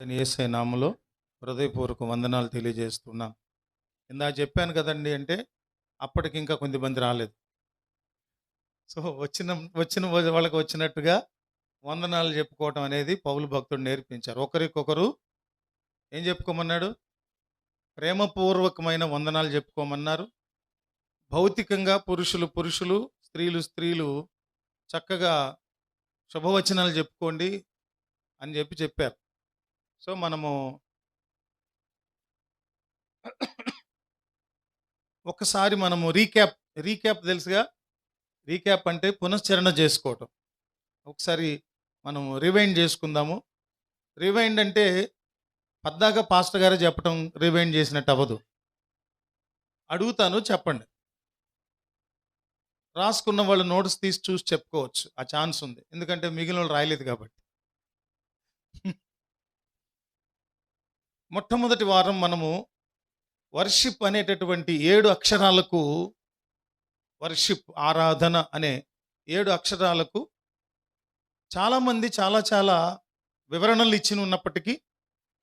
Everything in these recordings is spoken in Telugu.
యేసయ్య నామములో హృదయపూర్వక వందనాలు తెలియజేస్తున్నాను. ఇందాక చెప్పాను కదండీ అంటే, అప్పటికి ఇంకా కొంతమంది రాలేదు. సో, వచ్చిన వచ్చిన వాళ్ళకి వచ్చినట్టుగా వందనాలు చెప్పుకోవటం అనేది పౌలు భక్తుడు నేర్పించారు. ఒకరికొకరు ఏం చెప్పుకోమన్నాడు? ప్రేమపూర్వకమైన వందనాలు చెప్పుకోమన్నారు. భౌతికంగా పురుషులు, స్త్రీలు చక్కగా శుభవచనాలు చెప్పుకోండి అని చెప్పారు. సో, మనము ఒకసారి మనము రీక్యాప్ తెలుసుగా? రీక్యాప్ అంటే పునశ్చరణ చేసుకోవటం. ఒకసారి మనం రివైండ్ చేసుకుందాము. రివైండ్ అంటే పద్దాక పాస్టర్ గారే చెప్పటం రివైండ్ చేసినట్టు అవ్వదు. అడుగుతాను, చెప్పండి. రాసుకున్న వాళ్ళు నోట్స్ తీసి చూసి చెప్పుకోవచ్చు. ఆ ఛాన్స్ ఉంది. ఎందుకంటే మిగిలిన వాళ్ళు రాయలేదు కాబట్టి. మొట్టమొదటి వారం మనము వర్షిప్ అనేటటువంటి 7 అక్షరాలకు, వర్షిప్ ఆరాధన అనే 7 అక్షరాలకు చాలామంది చాలా వివరణలు ఇచ్చి ఉన్నప్పటికీ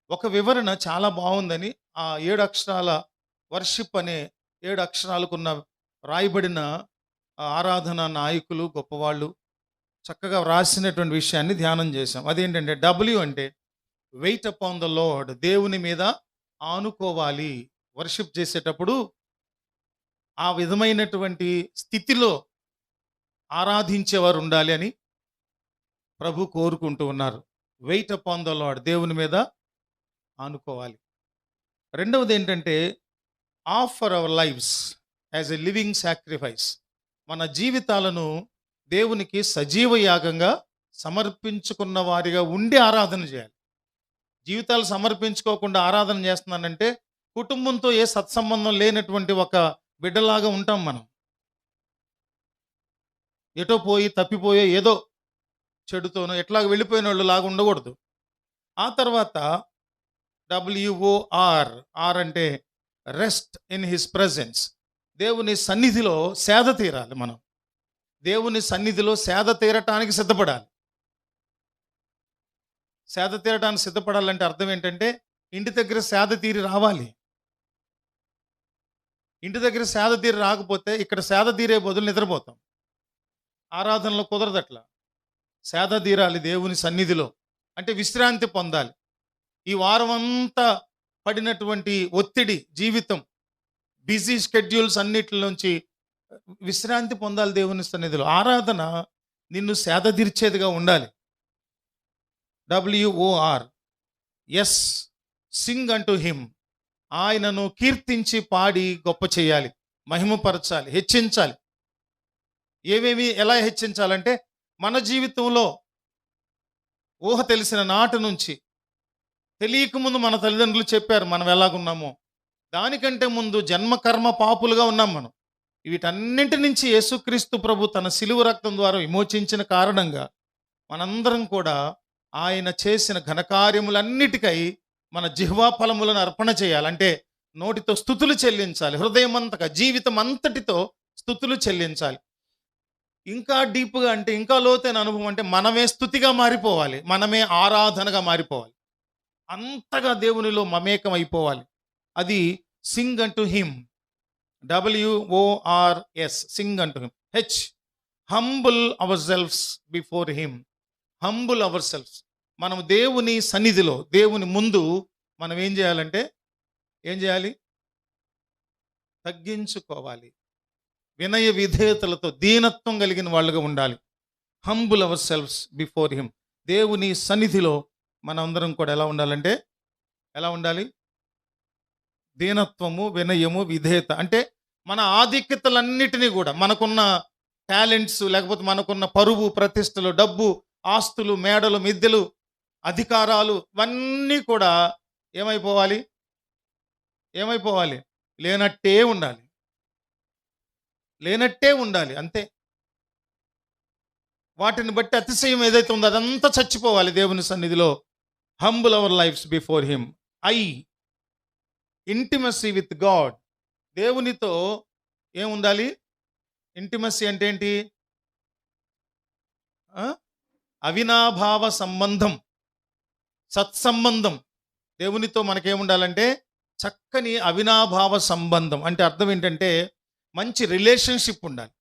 ఒక వివరణ చాలా బాగుందని, ఆ 7 అక్షరాల వర్షిప్ అనే 7 అక్షరాలకున్న రాయబడిన ఆరాధన నాయకులు, గొప్పవాళ్ళు చక్కగా వ్రాసినటువంటి విషయాన్ని ధ్యానం చేశాం. అదేంటంటే డబ్ల్యూ అంటే వెయిట్ అపాన్ ద లార్డ్, దేవుని మీద ఆనుకోవాలి. వర్షిప్ చేసేటప్పుడు ఆ విధమైనటువంటి స్థితిలో ఆరాధించేవారు ఉండాలి అని ప్రభు కోరుకుంటూ ఉన్నారు. వెయిట్ అపాన్ ద లార్డ్, దేవుని మీద ఆనుకోవాలి. రెండవది ఏంటంటే offer hour lives as a living sacrifice, మన జీవితాలను దేవునికి సజీవ యాగంగా సమర్పించుకున్న వారిగా ఉండి ఆరాధన చేయాలి. జీవితాలు సమర్పించుకోకుండా ఆరాధన చేస్తున్నానంటే కుటుంబంతో ఏ సత్సంబంధం లేనటువంటి ఒక బిడ్డలాగా ఉంటాం మనం. ఎటో పోయి తప్పిపోయే ఏదో చెడుతోనో ఎట్లాగ వెళ్ళిపోయిన వాళ్ళు లాగా ఉండకూడదు. ఆ తర్వాత WOR, ఆర్ అంటే రెస్ట్ ఇన్ హిస్ ప్రెజెన్స్, దేవుని సన్నిధిలో సేద తీరాలి. మనం దేవుని సన్నిధిలో సేద తీరటానికి సిద్ధపడాలి. సేద తీరటానికి సిద్ధపడాలంటే అర్థం ఏంటంటే ఇంటి దగ్గర సేద తీరి రావాలి. ఇంటి దగ్గర సేద తీరి రాకపోతే ఇక్కడ సేద తీరే బదులు నిద్రపోతాం. ఆరాధనలో కుదరదట్లా. సేద తీరాలి దేవుని సన్నిధిలో, అంటే విశ్రాంతి పొందాలి. ఈ వారం అంతా పడినటువంటి ఒత్తిడి, జీవితం, బిజీ స్కెడ్యూల్స్ అన్నిటిలోంచి విశ్రాంతి పొందాలి దేవుని సన్నిధిలో. ఆరాధన నిన్ను సేద తీర్చేదిగా ఉండాలి. WOR, ఎస్, సింగ్ అంటూ హిమ్, ఆయనను కీర్తించి పాడి గొప్ప చేయాలి, మహిమపరచాలి, హెచ్చించాలి. ఎలా హెచ్చించాలంటే మన జీవితంలో ఊహ తెలిసిన నాటి నుంచి, తెలియక ముందు మన తల్లిదండ్రులు చెప్పారు మనం ఎలాగున్నామో, దానికంటే ముందు జన్మకర్మ పాపులుగా ఉన్నాం మనం. వీటన్నింటి నుంచి యేసుక్రీస్తు ప్రభు తన శిలువ రక్తం ద్వారా విమోచించిన కారణంగా మనందరం కూడా ఆయన చేసిన ఘనకార్యములన్నిటికై మన జిహ్వా ఫలములను అర్పణ చేయాలి. అంటే నోటితో స్తుతులు చెల్లించాలి, హృదయం అంతగా, జీవితం అంతటితో స్తుతులు చెల్లించాలి. ఇంకా డీప్గా అంటే ఇంకా లోతైన అనుభవం అంటే మనమే స్తుతిగా మారిపోవాలి, మనమే ఆరాధనగా మారిపోవాలి, అంతగా దేవునిలో మమేకం అయిపోవాలి. అది సింగ్ అంటూ హిమ్, WORS, సింగ్ అంటూ him. H, humble our selves before him. Humble our selves, మనం దేవుని సన్నిధిలో, దేవుని ముందు మనం ఏం చేయాలంటే తగ్గించుకోవాలి. వినయ విధేయతలతో దీనత్వం కలిగిన వాళ్ళుగా ఉండాలి. Humble our selves before him. దేవుని సన్నిధిలో మనందరం కూడా ఎలా ఉండాలి? దీనత్వము, వినయము, విధేయత. అంటే మన ఆధిక్యతలన్నిటినీ కూడా, మనకున్న టాలెంట్స్, లేకపోతే మనకున్న పరువు, ప్రతిష్టలు, డబ్బు, ఆస్తులు, మేడలు, మిద్దెలు, అధికారాలు, ఇవన్నీ కూడా ఏమైపోవాలి? లేనట్టే ఉండాలి అంతే. వాటిని బట్టి అతిశయం ఏదైతే ఉందో అదంతా చచ్చిపోవాలి దేవుని సన్నిధిలో. Humble our lives before him. Intimacy with God, దేవునితో ఏముండాలి? ఇంటిమసీ అంటే ఏంటి? అవినాభావ సంబంధం, సత్సంబంధం. దేవునితో మనకేముండాలంటే చక్కని అవినాభావ సంబంధం. అంటే అర్థం ఏంటంటే మంచి రిలేషన్షిప్ ఉండాలి.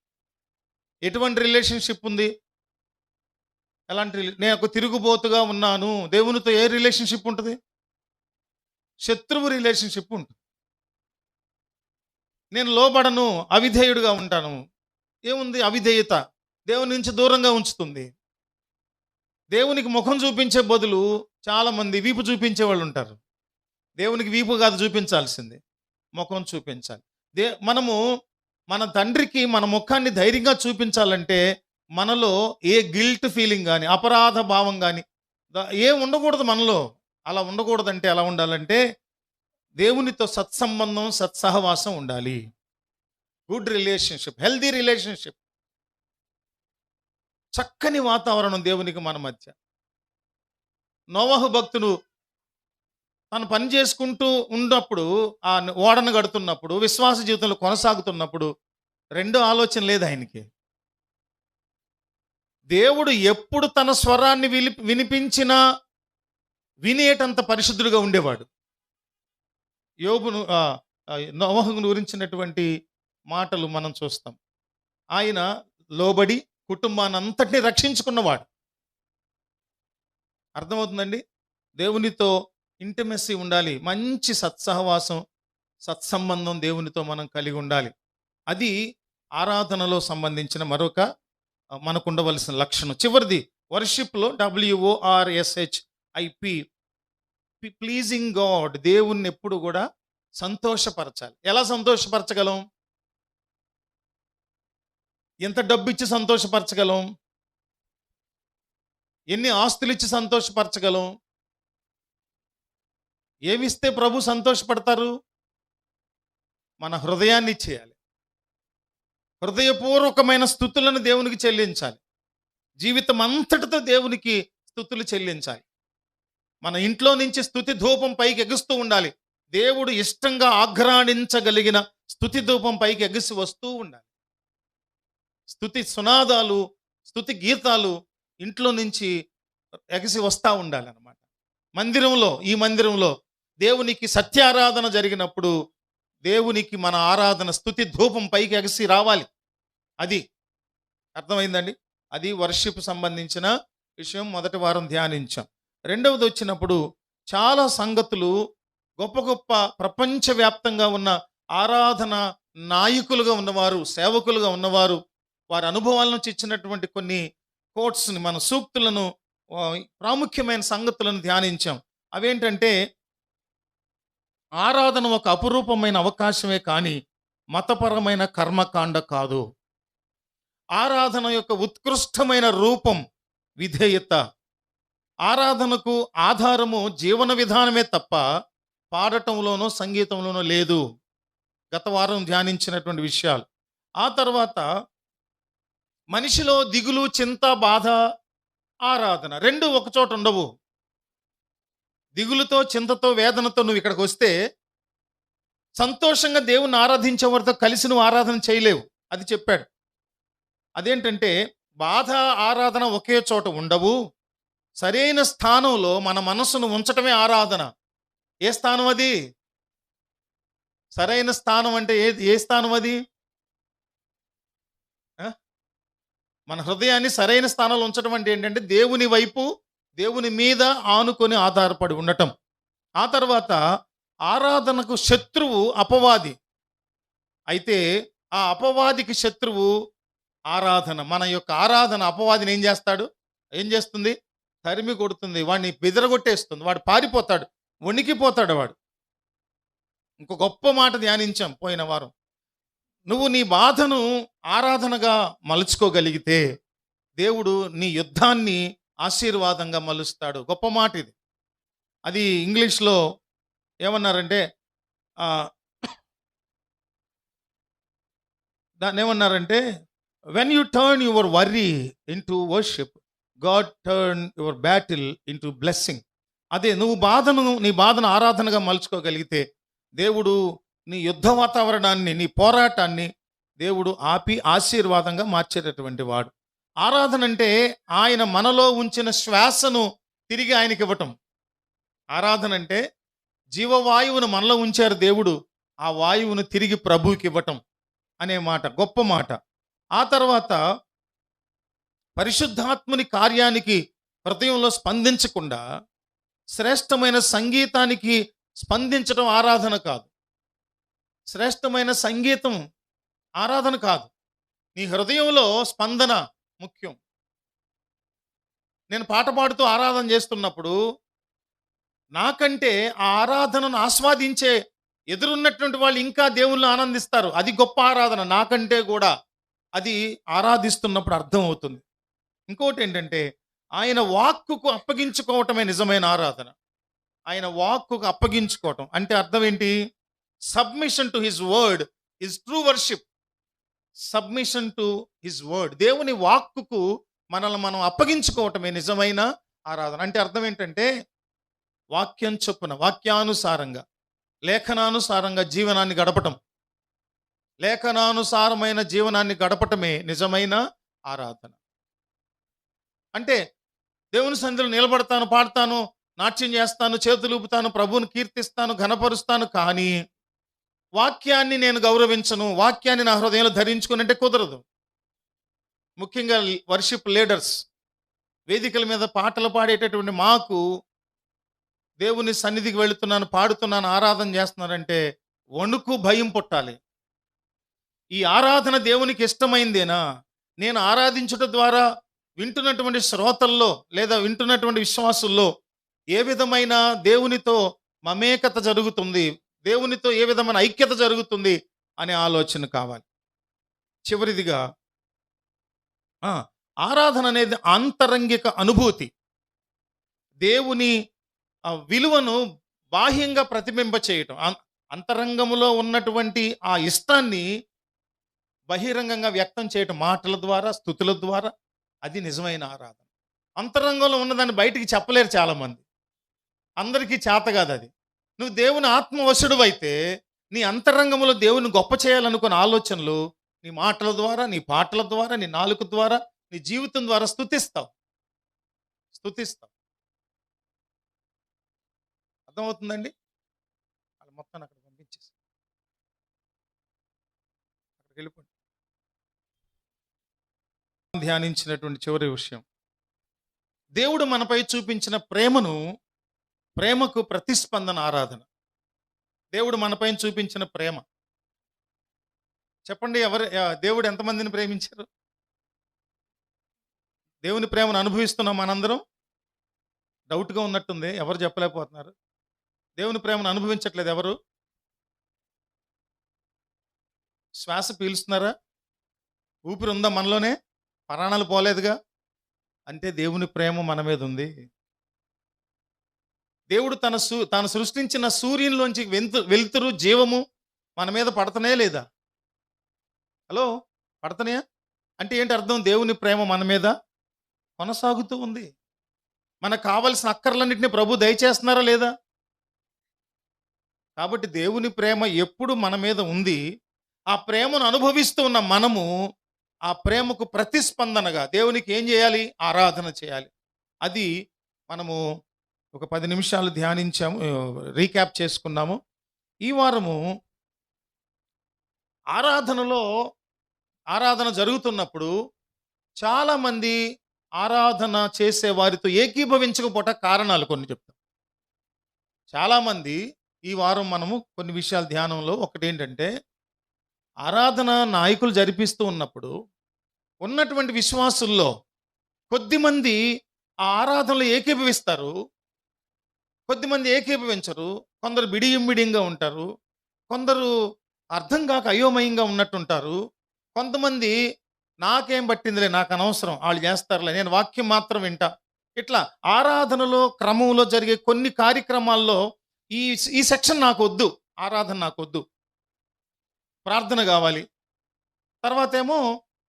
ఎటువంటి రిలేషన్షిప్ ఉంది? ఎలాంటి నేను ఒక తిరుగుబోతుగా ఉన్నాను, దేవునితో ఏ రిలేషన్షిప్ ఉంటుంది? శత్రువు రిలేషన్షిప్ ఉంటుంది. నేను లోబడను, అవిధేయుడుగా ఉంటాను. ఏముంది? అవిధేయత దేవుని నుంచి దూరంగా ఉంచుతుంది. దేవునికి ముఖం చూపించే బదులు చాలామంది వీపు చూపించే వాళ్ళు ఉంటారు. దేవునికి వీపు కాదు చూపించాల్సింది, ముఖం చూపించాలి. మనము మన తండ్రికి మన ముఖాన్ని ధైర్యంగా చూపించాలంటే మనలో ఏ గిల్ట్ ఫీలింగ్ కానీ, అపరాధ భావం కానీ ఏం ఉండకూడదు మనలో. అలా ఉండకూడదంటే ఎలా ఉండాలంటే దేవునితో సత్సంబంధం, సత్సహవాసం ఉండాలి. గుడ్ రిలేషన్షిప్, హెల్దీ రిలేషన్షిప్, చక్కని వాతావరణం దేవునికి మన మధ్య. నోవహు భక్తుడు తను పని చేసుకుంటూ ఉన్నప్పుడు, ఆ ఓడను గడుతున్నప్పుడు, విశ్వాస జీవితంలో కొనసాగుతున్నప్పుడు రెండో ఆలోచన లేదు ఆయనకి. దేవుడు ఎప్పుడు తన స్వరాన్ని వినిపించినా వినేటంత పరిశుద్ధుడుగా ఉండేవాడు. యోబును నోవహును గురించినటువంటి మాటలు మనం చూస్తాం. ఆయన లోబడి కుటుంబాన్ని అంతటిని రక్షించుకున్నవాడు. అర్థమవుతుందండి? దేవునితో ఇంటిమెసీ ఉండాలి, మంచి సత్సహవాసం, సత్సంబంధం దేవునితో మనం కలిగి ఉండాలి. అది ఆరాధనలో సంబంధించిన మరొక మనకు ఉండవలసిన లక్షణం. చివరిది వర్షిప్లో WORSHIP, ప్లీజింగ్ గాడ్. దేవుణ్ణి ఎప్పుడు కూడా సంతోషపరచాలి. ఎలా సంతోషపరచగలం? ఎంత డబ్బు ఇచ్చి సంతోషపరచగలం? ఎన్ని ఆస్తులు ఇచ్చి సంతోషపరచగలం? ఏమిస్తే ప్రభు సంతోషపడతారు? మన హృదయాన్ని ఇచ్చేయాలి. హృదయపూర్వకమైన స్తుతులను దేవునికి చెల్లించాలి. జీవితం అంతటితో దేవునికి స్తుతులు చెల్లించాలి. మన ఇంట్లో నుంచి స్తుతి ధూపం పైకి ఎగుస్తూ ఉండాలి. దేవుడు ఇష్టంగా ఆఘ్రాణించగలిగిన స్తుతి ధూపం పైకి ఎగిసి వస్తూ ఉండాలి. స్తుతి సునాదాలు, స్తుతి గీతాలు ఇంట్లో నుంచి ఎగసి వస్తూ ఉండాలన్నమాట. ఈ మందిరంలో దేవునికి సత్యారాధన జరిగినప్పుడు దేవునికి మన ఆరాధన స్తుతి ధూపం పైకి ఎగసి రావాలి. అది అర్థమైందండి? అది వర్షిప్ సంబంధించిన విషయం. మొదటి వారం ధ్యానించాం. రెండవది వచ్చినప్పుడు చాలా సంగతులు, గొప్ప గొప్ప ప్రపంచవ్యాప్తంగా ఉన్న ఆరాధన నాయకులుగా ఉన్నవారు, సేవకులుగా ఉన్నవారు, వారి అనుభవాల నుంచి ఇచ్చినటువంటి కొన్ని కోట్స్ని, మన సూక్తులను, ప్రాముఖ్యమైన సంగతులను ధ్యానించాం. అవేంటంటే ఆరాధన ఒక అపురూపమైన అవకాశమే కానీ మతపరమైన కర్మకాండ కాదు. ఆరాధన యొక్క ఉత్కృష్టమైన రూపం విధేయత. ఆరాధనకు ఆధారము జీవన విధానమే తప్ప పాడటంలోనో సంగీతంలోనో లేదు. గత వారం ధ్యానించినటువంటి విషయాలు. ఆ తర్వాత మనిషిలో దిగులు, చింత, బాధ, ఆరాధన రెండు ఒక చోట ఉండవు. దిగులుతో, చింతతో, వేదనతో నువ్వు ఇక్కడికి వస్తే సంతోషంగా దేవుణ్ణి ఆరాధించేవారితో కలిసి నువ్వు ఆరాధన చేయలేవు. అది చెప్పాడు. అదేంటంటే బాధ, ఆరాధన ఒకే చోట ఉండవు. సరైన స్థానంలో మన మనస్సును ఉంచటమే ఆరాధన. ఏ స్థానం అది? సరైన స్థానం అంటే ఏ స్థానం అది? మన హృదయాన్ని సరైన స్థానంలో ఉంచడం అంటే ఏంటంటే దేవుని వైపు, దేవుని మీద ఆనుకొని ఆధారపడి ఉండటం. ఆ తర్వాత ఆరాధనకు శత్రువు అపవాది. అయితే ఆ అపవాదికి శత్రువు ఆరాధన. మన యొక్క ఆరాధన అపవాదిని ఏం చేస్తుంది? తరిమి కొడుతుంది, వాడిని బెదరగొట్టేస్తుంది, వాడు పారిపోతాడు, వణికిపోతాడు వాడు. ఇంకో గొప్ప మాట ధ్యానించాం పోయిన వారం. నువ్వు నీ బాధను ఆరాధనగా మలుచుకోగలిగితే దేవుడు నీ యుద్ధాన్ని ఆశీర్వాదంగా మలుస్తాడు. గొప్ప మాట ఇది. అది ఇంగ్లీష్లో ఏమన్నారంటే దాన్ని ఏమన్నారంటే when you turn your worry into worship, God turn your battle into blessing. అదే నువ్వు నీ బాధను ఆరాధనగా మలుచుకోగలిగితే దేవుడు నీ యుద్ధ వాతావరణాన్ని, నీ పోరాటాన్ని దేవుడు ఆపి ఆశీర్వాదంగా మార్చేటటువంటి వాడు. ఆరాధన అంటే ఆయన మనలో ఉంచిన శ్వాసను తిరిగి ఆయనకి ఇవ్వటం. ఆరాధన అంటే జీవవాయువును మనలో ఉంచారు దేవుడు. ఆ వాయువును తిరిగి ప్రభువుకి ఇవ్వటం అనే మాట గొప్ప మాట. ఆ తర్వాత పరిశుద్ధాత్ముని కార్యానికి హృదయంలో స్పందించకుండా శ్రేష్టమైన సంగీతానికి స్పందించడం ఆరాధన కాదు. శ్రేష్టమైన సంగీతం ఆరాధన కాదు. నీ హృదయంలో స్పందన ముఖ్యం. నేను పాట పాడుతూ ఆరాధన చేస్తున్నప్పుడు నాకంటే ఆ ఆరాధనను ఆస్వాదించే ఎదురున్నటువంటి వాళ్ళు ఇంకా దేవుళ్ళు ఆనందిస్తారు. అది గొప్ప ఆరాధన. నాకంటే కూడా అది ఆరాధిస్తున్నప్పుడు అర్థం అవుతుంది. ఇంకోటి ఏంటంటే ఆయన వాక్కుకు అప్పగించుకోవటమే నిజమైన ఆరాధన. ఆయన వాక్కుకు అప్పగించుకోవటం అంటే అర్థం ఏంటి? Submission to his word is true worship. Submission to his word, దేవుని వాక్కుకు మనల్ని మనం అప్పగించుకోవటమే నిజమైన ఆరాధన. అంటే అర్థం ఏంటంటే వాక్యం చొప్పున, వాక్యానుసారంగా, లేఖనానుసారంగా జీవనాన్ని గడపటం. లేఖనానుసారమైన జీవనాన్ని గడపటమే నిజమైన ఆరాధన. అంటే దేవుని సన్నిధిలో నిలబడతాను, పాడతాను, నాట్యం చేస్తాను, చేతులు ఊపుతాను, ప్రభువుని కీర్తిస్తాను, ఘనపరుస్తాను, కానీ వాక్యాన్ని నేను గౌరవించను, వాక్యాన్ని నా హృదయంలో ధరించుకునంటే కుదరదు. ముఖ్యంగా వర్షిప్ లీడర్స్, వేదికల మీద పాటలు పాడేటటువంటి మాకు దేవుని సన్నిధికి వెళుతున్నాను, పాడుతున్నాను, ఆరాధన చేస్తున్నానంటే వణుకు, భయం పుట్టాలి. ఈ ఆరాధన దేవునికి ఇష్టమైందేనా? నేను ఆరాధించుట ద్వారా వింటున్నటువంటి శ్రోతల్లో లేదా వింటున్నటువంటి విశ్వాసుల్లో ఏ విధమైన దేవునితో మమేకత జరుగుతుంది, దేవునితో ఏ విధమైన ఐక్యత జరుగుతుంది అనే ఆలోచన కావాలి. చివరిదిగా ఆరాధన అనేది ఆంతరంగిక అనుభూతి. దేవుని విలువను బాహ్యంగా ప్రతిబింబ చేయటం, అంతరంగములో ఉన్నటువంటి ఆ ఇష్టాన్ని బహిరంగంగా వ్యక్తం చేయటం, మాటల ద్వారా, స్తుతుల ద్వారా. అది నిజమైన ఆరాధన. అంతరంగంలో ఉన్నదాన్ని బయటికి చెప్పలేరు చాలామంది. అందరికీ చేత కాదు అది. నువ్వు దేవుని ఆత్మవశుడు అయితే నీ అంతరంగంలో దేవుని గొప్ప చేయాలనుకున్న ఆలోచనలు నీ మాటల ద్వారా, నీ పాటల ద్వారా, నీ నాలుక ద్వారా, నీ జీవితం ద్వారా స్తుతిస్తావు. అర్థమవుతుందండి? అది మొత్తం అక్కడ పంపించేసి అక్కడికి వెళ్ళిపోండి. ధ్యానించినటువంటి చివరి విషయం, దేవుడు మనపై చూపించిన ప్రేమకు ప్రతిస్పందన ఆరాధన. దేవుడు మనపై చూపించిన ప్రేమ చెప్పండి. దేవుడు ఎంతమందిని ప్రేమించారు? దేవుని ప్రేమను అనుభవిస్తున్నాం మనందరం. డౌట్గా ఉన్నట్టుంది, ఎవరు చెప్పలేకపోతున్నారు. దేవుని ప్రేమను అనుభవించట్లేదు ఎవరు? శ్వాస పీలుస్తున్నారా? ఊపిరి ఉందా మనలోనే? ప్రాణాలు పోలేదుగా. అంటే దేవుని ప్రేమ మన మీద ఉంది. దేవుడు తాను సృష్టించిన సూర్యునిలోంచి వెలుతురు, జీవము మన మీద పడతనే లేదా? హలో, పడతనే? అంటే ఏంటి అర్థం? దేవుని ప్రేమ మన మీద కొనసాగుతూ ఉంది. మనకు కావలసిన అక్కర్లన్నింటినీ ప్రభు దయచేస్తున్నారా లేదా? కాబట్టి దేవుని ప్రేమ ఎప్పుడు మన మీద ఉంది. ఆ ప్రేమను అనుభవిస్తూ ఉన్న మనము ఆ ప్రేమకు ప్రతిస్పందనగా దేవునికి ఏం చేయాలి? ఆరాధన చేయాలి. అది మనము ఒక 10 నిమిషాలు ధ్యానించాము, రీక్యాప్ చేసుకున్నాము. ఈ వారము ఆరాధన జరుగుతున్నప్పుడు చాలామంది ఆరాధన చేసే వారితో ఏకీభవించకపోట కారణాలు కొన్ని చెప్తాం. చాలామంది ఈ వారం మనము కొన్ని విషయాలు ధ్యానంలో, ఒకటేంటంటే ఆరాధన నాయకులు జరిపిస్తూ ఉన్నప్పుడు ఉన్నటువంటి విశ్వాసుల్లో కొద్దిమంది ఆ ఆరాధనలో ఏకీభవిస్తారు, కొద్దిమంది ఏకీభవించరు. కొందరు బిడియంగా ఉంటారు, కొందరు అర్థం కాక అయోమయంగా ఉన్నట్టుంటారు. కొంతమంది నాకేం పట్టిందిలే, నాకు అనవసరం, వాళ్ళు చేస్తారులే, నేను వాక్యం మాత్రం వింటా. ఇట్లా ఆరాధనలో క్రమంలో జరిగే కొన్ని కార్యక్రమాల్లో ఈ సెక్షన్ నాకు వద్దు, ఆరాధన నాకు వద్దు, ప్రార్థన కావాలి, తర్వాత ఏమో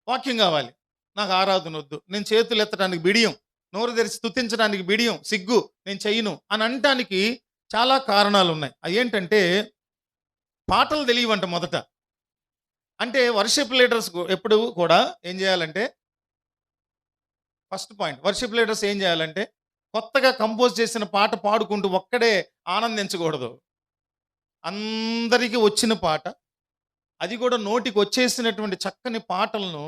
వాక్యం కావాలి, నాకు ఆరాధన వద్దు, నేను చేతులు ఎత్తడానికి బిడియం, నోరు తెరిచి స్తుతించడానికి బిడియం, సిగ్గు, నేను చెయ్యను అని అనటానికి చాలా కారణాలు ఉన్నాయి. అవి ఏంటంటే పాటలు తెలియవంట మొదట. అంటే వర్షిప్ లీడర్స్ ఎప్పుడు కూడా ఏం చేయాలంటే, ఫస్ట్ పాయింట్, వర్షిప్ లీడర్స్ ఏం చేయాలంటే కొత్తగా కంపోజ్ చేసిన పాట పాడుకుంటూ ఒక్కడే ఆనందించకూడదు. అందరికీ వచ్చిన పాట, అది కూడా నోటికి వచ్చేసినటువంటి చక్కని పాటలను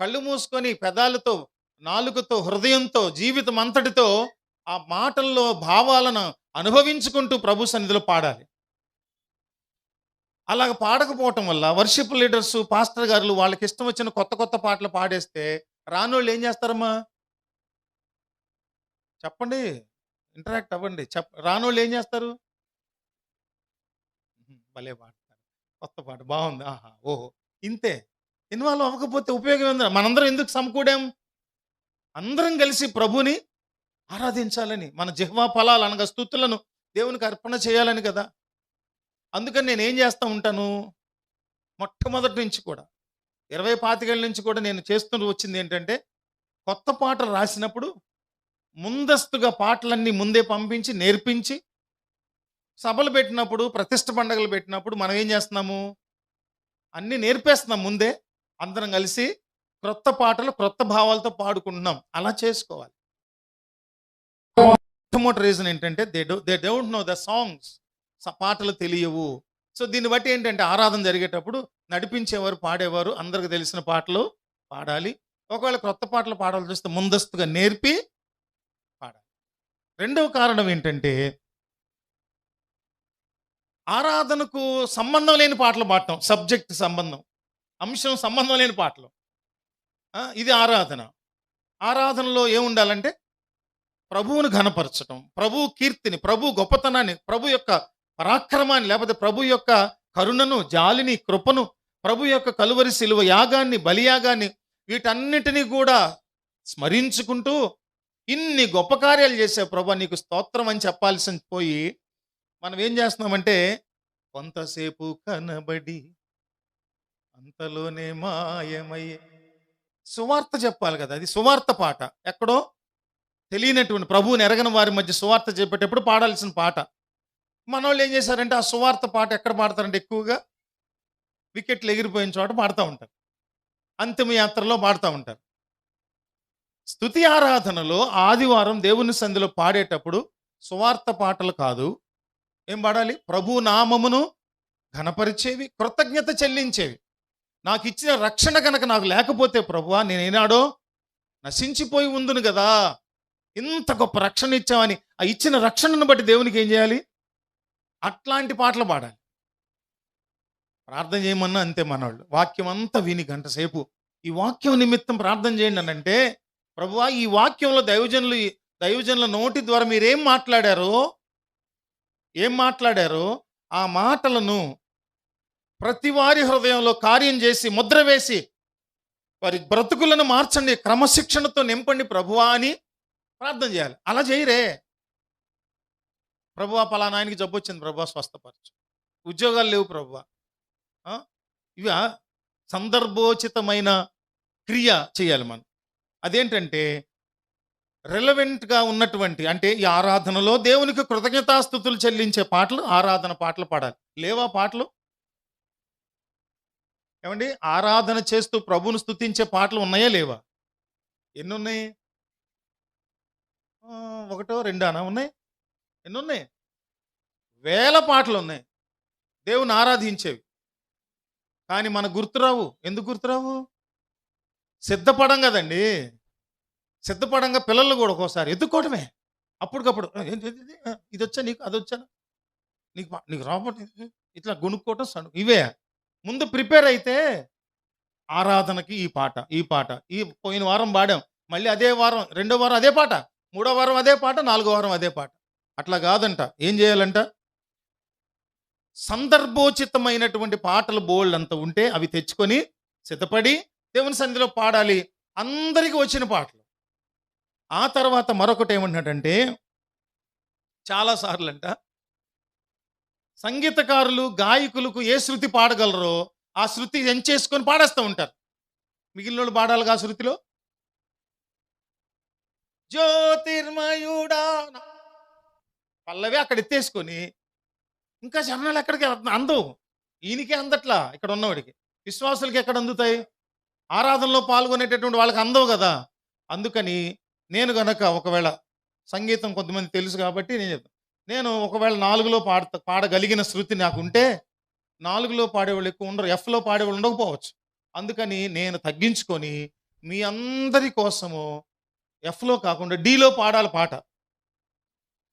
కళ్ళు మూసుకొని పెదాలతో, నాలుకతో, హృదయంతో, జీవితం అంతటితో ఆ మాటల్లో భావాలను అనుభవించుకుంటూ ప్రభు సన్నిధిలో పాడాలి. అలాగ పాడకపోవటం వల్ల వర్షిప్ లీడర్స్, పాస్టర్ గారులు వాళ్ళకి ఇష్టం వచ్చిన కొత్త కొత్త పాటలు పాడేస్తే రానోళ్ళు ఏం చేస్తారమ్మా? చెప్పండి, ఇంటరాక్ట్ అవ్వండి. రానోళ్ళు ఏం చేస్తారు? భలే పాడతారు, కొత్త పాట బాగుంది, ఆహా, ఓహో, ఇంతే. ఇన్వాల్వ్ అవ్వకపోతే ఉపయోగం ఏంది? మనందరం ఎందుకు సమకూడాం? అందరం కలిసి ప్రభుని ఆరాధించాలని, మన జిహ్వా ఫలాలు అనగా స్తుతులను దేవునికి అర్పణ చేయాలని కదా. అందుకని నేను ఏం చేస్తూ ఉంటాను, మొట్టమొదటి నుంచి కూడా 25 ఏళ్ళ నుంచి కూడా నేను చేస్తూ వచ్చింది ఏంటంటే, కొత్త పాటలు రాసినప్పుడు ముందస్తుగా పాటలన్నీ ముందే పంపించి నేర్పించి, సభలు పెట్టినప్పుడు, ప్రతిష్ఠ పండుగలు పెట్టినప్పుడు మనం ఏం చేస్తున్నాము, అన్నీ నేర్పేస్తున్నాం ముందే. అందరం కలిసి క్రొత్త పాటలు క్రొత్త భావాలతో పాడుకుంటున్నాం. అలా చేసుకోవాలి. మొట్టమొదటి రీజన్ ఏంటంటే they don't know the songs. పాటలు తెలియవు. సో దీన్ని బట్టి ఏంటంటే ఆరాధన జరిగేటప్పుడు నడిపించేవారు, పాడేవారు అందరికి తెలిసిన పాటలు పాడాలి. ఒకవేళ క్రొత్త పాటలు పాడాలి చూస్తే ముందస్తుగా నేర్పి పాడాలి. రెండవ కారణం ఏంటంటే, ఆరాధనకు సంబంధం లేని పాటలు పాడటం, సబ్జెక్ట్ సంబంధం, అంశం సంబంధం లేని పాటలు. ఇది ఆరాధన. ఆరాధనలో ఏముండాలంటే ప్రభువును ఘనపరచటం, ప్రభు కీర్తిని, ప్రభు గొప్పతనాన్ని, ప్రభు యొక్క పరాక్రమాన్ని, లేకపోతే ప్రభు యొక్క కరుణను, జాలిని, కృపను, ప్రభు యొక్క కలువరి శిలువ యాగాన్ని, బలియాగాన్ని, వీటన్నిటినీ కూడా స్మరించుకుంటూ ఇన్ని గొప్ప కార్యాలు చేసే ప్రభు నీకు స్తోత్రం అని చెప్పాల్సి పోయి మనం ఏం చేస్తున్నామంటే, కొంతసేపు కనబడి అంతలోనే మాయమయ్యే. సువార్త చెప్పాలి కదా, అది సువార్త పాట. ఎక్కడో తెలియనటువంటి ప్రభువుని ఎరగని వారి మధ్య సువార్త చెప్పేటప్పుడు పాడాల్సిన పాట. మనోళ్ళు ఏం చేశారంటే ఆ సువార్త పాట ఎక్కడ పాడతారంటే ఎక్కువగా వికెట్లు ఎగిరిపోయిన చోట పాడుతూ ఉంటారు, అంతిమ యాత్రలో పాడుతూ ఉంటారు. స్తుతి ఆరాధనలో ఆదివారం దేవుని సంధిలో పాడేటప్పుడు సువార్త పాటలు కాదు, ఏం పాడాలి? ప్రభు నామమును ఘనపరిచేవి, కృతజ్ఞత చెల్లించేవి. నాకు ఇచ్చిన రక్షణ కనుక నాకు లేకపోతే ప్రభువా నేనేనాడో నశించిపోయి ఉందును కదా, ఇంత గొప్ప రక్షణ ఇచ్చామని ఆ ఇచ్చిన రక్షణను బట్టి దేవునికి ఏం చేయాలి? అట్లాంటి పాటలు పాడాలి. ప్రార్థన చేయమన్నా అంతే మనవాళ్ళు. వాక్యం అంతా విని గంట సేపు ఈ వాక్యం నిమిత్తం ప్రార్థన చేయండి అని అంటే, ప్రభువా ఈ వాక్యంలో దైవజనుల నోటి ద్వారా మీరేం మాట్లాడారో ఆ మాటలను ప్రతి వారి హృదయంలో కార్యం చేసి ముద్ర వేసి వారి బ్రతుకులను మార్చండి, క్రమశిక్షణతో నింపండి ప్రభువా అని ప్రార్థన చేయాలి. అలా చేయరే. ప్రభువా పలానా ఆయనకి జబ్బు వచ్చింది ప్రభువా స్వస్థపరచు, ఉద్యోగాలు లేవు ప్రభువా. ఇవి సందర్భోచితమైన క్రియ చేయాలి మనం. అదేంటంటే రెలవెంట్గా ఉన్నటువంటి, అంటే ఈ ఆరాధనలో దేవునికి కృతజ్ఞతాస్తుతులు చెల్లించే పాటలు, ఆరాధన పాటలు పాడాలి. లేవా పాటలు? ఏమండి, ఆరాధన చేస్తూ ప్రభువును స్తుతించే పాటలు ఉన్నాయా లేవా? ఎన్ని ఉన్నాయి? ఒకటో రెండానా ఉన్నాయి? ఎన్ని ఉన్నాయి? వేల పాటలు ఉన్నాయి దేవుని ఆరాధించేవి. కానీ మనకు గుర్తురావు. ఎందుకు గుర్తురావు? సిద్ధపడం కదండి. సిద్ధపడంగా పిల్లలు కూడా ఒక్కోసారి ఎత్తుక్కోవడమే అప్పటికప్పుడు. ఇది వచ్చా నీకు, అది వచ్చా నీకు రాబట్టి ఇట్లా గొనుక్కోవటం, ఇవే. ముందు ప్రిపేర్ అయితే ఆరాధనకి ఈ పాట ఈ పోయిన వారం పాడాం, మళ్ళీ అదే వారం, రెండో వారం అదే పాట, మూడో వారం అదే పాట, నాలుగో వారం అదే పాట. అట్లా కాదంట. ఏం చేయాలంట? సందర్భోచితమైనటువంటి పాటలు బోల్డ్ అంత ఉంటే అవి తెచ్చుకొని సిద్ధపడి దేవుని సన్నిధిలో పాడాలి, అందరికీ వచ్చిన పాటలు. ఆ తర్వాత మరొకటి ఏమంటున్నాడంటే, చాలాసార్లు అంట సంగీతకారులు, గాయకులకు ఏ శృతి పాడగలరో ఆ శృతి ఎంచేసుకొని పాడేస్తూ ఉంటారు. మిగిలిన వాళ్ళు పాడాలిగా ఆ శృతిలో. జ్యోతిర్మయుడా పల్లవి అక్కడ ఎత్తేసుకొని ఇంకా చరణాలు ఎక్కడికి అందవు. ఈయనకే అందట్లా, ఇక్కడ ఉన్నవాడికి. విశ్వాసులకి ఎక్కడ అందుతాయి? ఆరాధనలో పాల్గొనేటటువంటి వాళ్ళకి అందవు కదా. అందుకని నేను గనక ఒకవేళ సంగీతం కొంతమంది తెలుసు కాబట్టి నేను చెప్తాను, నేను ఒకవేళ 4లో పాడగలిగిన శృతి నాకుంటే 4లో పాడేవాళ్ళు ఎక్కువ ఉండరు, ఎఫ్లో పాడేవాళ్ళు ఉండకపోవచ్చు. అందుకని నేను తగ్గించుకొని మీ అందరి కోసము ఎఫ్లో కాకుండా డీలో పాడాలి పాట.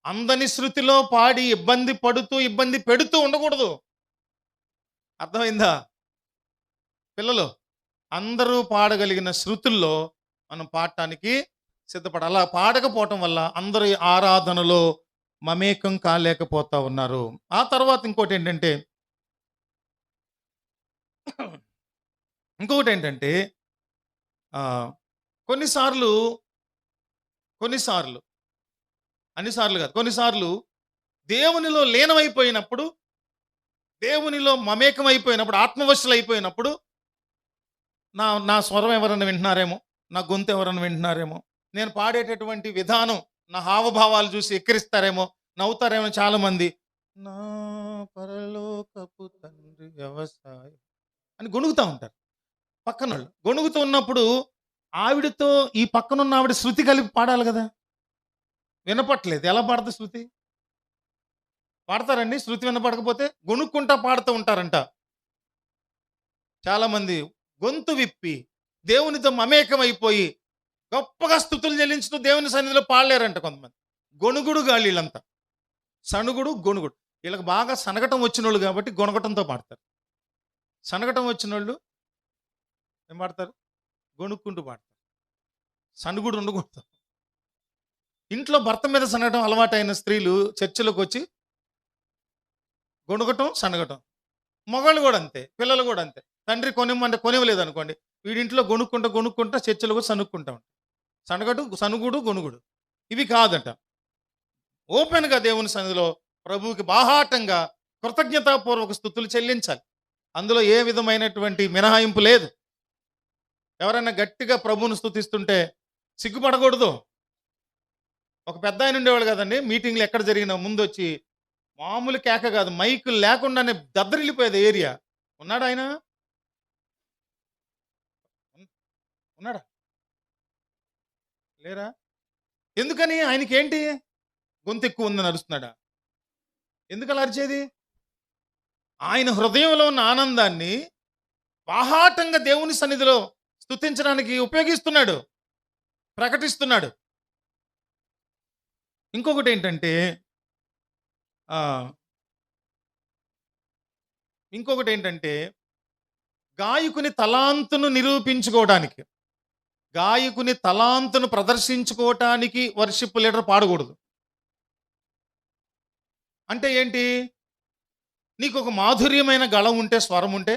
అందని శృతిలో పాడి ఇబ్బంది పడుతూ ఇబ్బంది పెడుతూ ఉండకూడదు. అర్థమైందా పిల్లలు? అందరూ పాడగలిగిన శృతుల్లో మనం పాడటానికి సిద్ధపడాలి. అలా పాడకపోవటం వల్ల అందరూ ఆరాధనలో మమేకం కాలేకపోతా ఉన్నారు. ఆ తర్వాత ఇంకోటి ఏంటంటే కొన్నిసార్లు అన్నిసార్లు కాదు, కొన్నిసార్లు దేవునిలో లీనమైపోయినప్పుడు, దేవునిలో మమేకం అయిపోయినప్పుడు, ఆత్మవశులు అయిపోయినప్పుడు నా స్వరం ఎవరన్నా వింటున్నారేమో, నా గొంతు ఎవరన్నా వింటున్నారేమో, నేను పాడేటటువంటి విధానం, నా హావభావాలు చూసి ఎక్కిరిస్తారేమో, నవ్వుతారేమో చాలామంది. నా పరలోకపు తండ్రి వ్యవసాయం అని గొణుగుతూ ఉంటారు పక్కనోళ్ళు. గొణుగుతూ ఉన్నప్పుడు ఆవిడతో ఈ పక్కనున్న ఆవిడ శృతి కలిపి పాడాలి కదా. వినపట్లేదు, ఎలా పాడతారు శృతి? పాడతారండి శృతి వినపడకపోతే? గొణుక్కుంటా పాడుతూ ఉంటారంట చాలామంది. గొంతు విప్పి దేవునితో మమేకమైపోయి గొప్పగా స్తుతులు చెల్లించుతూ దేవుని సన్నిధిలో పాడలేరంట కొంతమంది. గొణుగుడు గాళ్ళు వీళ్ళంతా. సణుగుడు, గొణుగుడు. వీళ్ళకి బాగా సనగటం వచ్చిన వాళ్ళు కాబట్టి గొనగటంతో పాడతారు. సనగటం వచ్చిన వాళ్ళు ఏం పాడతారు? గొణుక్కుంటూ పాడతారు. సణుగుడు ఉండకూడదు. ఇంట్లో భర్త మీద సనగటం అలవాటైన స్త్రీలు చర్చిలోకి వచ్చి గొణుగటం, సనగటం. మగవాళ్ళు కూడా అంతే, పిల్లలు కూడా అంతే. తండ్రి కొనిమ్మంటే కొనివ్వలేదు అనుకోండి, వీడింట్లో గొణుక్కుంటా చర్చలు కూడా సనుక్కుంటా ఉంటాం. సనుగుడు, గొణుగుడు ఇవి కాదట. ఓపెన్గా దేవుని సన్నిధిలో ప్రభువుకి బాహాటంగా కృతజ్ఞతాపూర్వక స్తుతులు చెల్లించాలి. అందులో ఏ విధమైనటువంటి మినహాయింపు లేదు. ఎవరైనా గట్టిగా ప్రభువును స్తుతిస్తుంటే సిగ్గుపడకూడదు. ఒక పెద్ద ఆయన ఉండేవాళ్ళు కదండి, మీటింగ్లు ఎక్కడ జరిగినా ముందు వచ్చి మామూలు కేక కాదు, మైకులు లేకుండానే దద్దరిల్లిపోయేది ఏరియా. ఉన్నాడా ఆయన? ఉన్నాడా? లేరా? ఎందుకని? ఆయనకి ఏంటి, గొంతు ఎక్కువ ఉందని అరుస్తున్నాడా? ఎందుకు అలా అరిచేది? ఆయన హృదయంలో ఉన్న ఆనందాన్ని బాహాటంగా దేవుని సన్నిధిలో స్తుతించడానికి ఉపయోగిస్తున్నాడు, ప్రకటిస్తున్నాడు. ఇంకొకటి ఏంటంటే గాయకుని తలాంతును నిరూపించుకోవడానికి, గాయకుని తలాంతును ప్రదర్శించుకోవటానికి వర్షిప్ లీడర్ పాడకూడదు. అంటే ఏంటి? నీకు ఒక మాధుర్యమైన గళం ఉంటే, స్వరం ఉంటే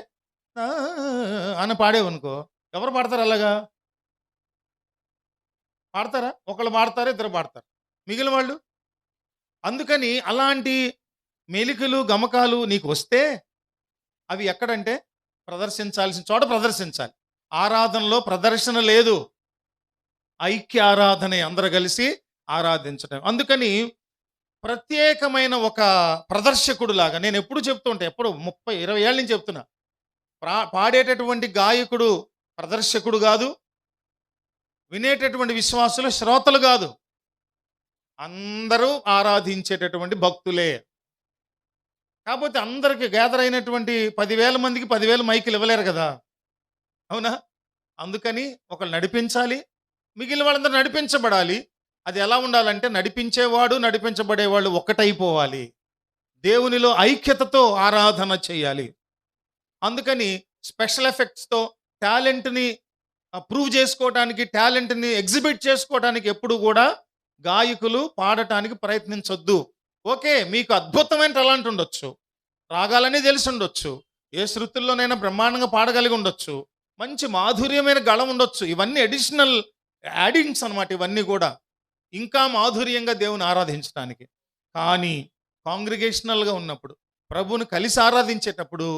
అని పాడేవనుకో, ఎవరు పాడతారు? అలాగా పాడతారా? ఒకళ్ళు పాడతారు, ఇద్దరు పాడతారు, మిగిలిన వాళ్ళు. అందుకని అలాంటి మెలికలు, గమకాలు నీకు వస్తే అవి ఎక్కడంటే ప్రదర్శించాల్సిన చోట ప్రదర్శించాలి. ఆరాధనలో ప్రదర్శన లేదు, ఐక్య ఆరాధనే, అందరూ కలిసి ఆరాధించడం. అందుకని ప్రత్యేకమైన ఒక ప్రదర్శకుడు లాగా నేను ఎప్పుడు చెప్తూ ఉంటా, ఎప్పుడు 30-20 ఏళ్ళ నుంచి చెప్తున్నా, పాడేటటువంటి గాయకుడు ప్రదర్శకుడు కాదు, వినేటటువంటి విశ్వాసులు శ్రోతలు కాదు, అందరూ ఆరాధించేటటువంటి భక్తులే. కాకపోతే అందరికి గ్యాదర్ అయినటువంటి 10,000 మందికి 10,000 మైకులు ఇవ్వలేరు కదా, అవునా? అందుకని ఒకళ్ళు నడిపించాలి, మిగిలిన వాళ్ళందరూ నడిపించబడాలి. అది ఎలా ఉండాలంటే నడిపించేవాడు, నడిపించబడేవాళ్ళు ఒక్కటైపోవాలి, దేవునిలో ఐక్యతతో ఆరాధన చేయాలి. అందుకని స్పెషల్ ఎఫెక్ట్స్తో టాలెంట్ని ప్రూవ్ చేసుకోవడానికి, టాలెంట్ని ఎగ్జిబిట్ చేసుకోవడానికి ఎప్పుడు కూడా గాయకులు పాడటానికి ప్రయత్నించొద్దు. ఓకే, మీకు అద్భుతమైన టాలెంట్ ఉండొచ్చు, రాగాలని తెలిసి ఉండొచ్చు, ఏ శృతుల్లోనైనా బ్రహ్మాండంగా పాడగలిగి ఉండొచ్చు, మంచి మాధుర్యమైన గళం ఉండొచ్చు. ఇవన్నీ అడిషనల్ యాడింగ్స్ అనమాట. ఇవన్నీ కూడా ఇంకా మాధుర్యంగా దేవుని ఆరాధించడానికి. కానీ కాంగ్రిగేషనల్గా ఉన్నప్పుడు, ప్రభువుని కలిసి ఆరాధించేటప్పుడు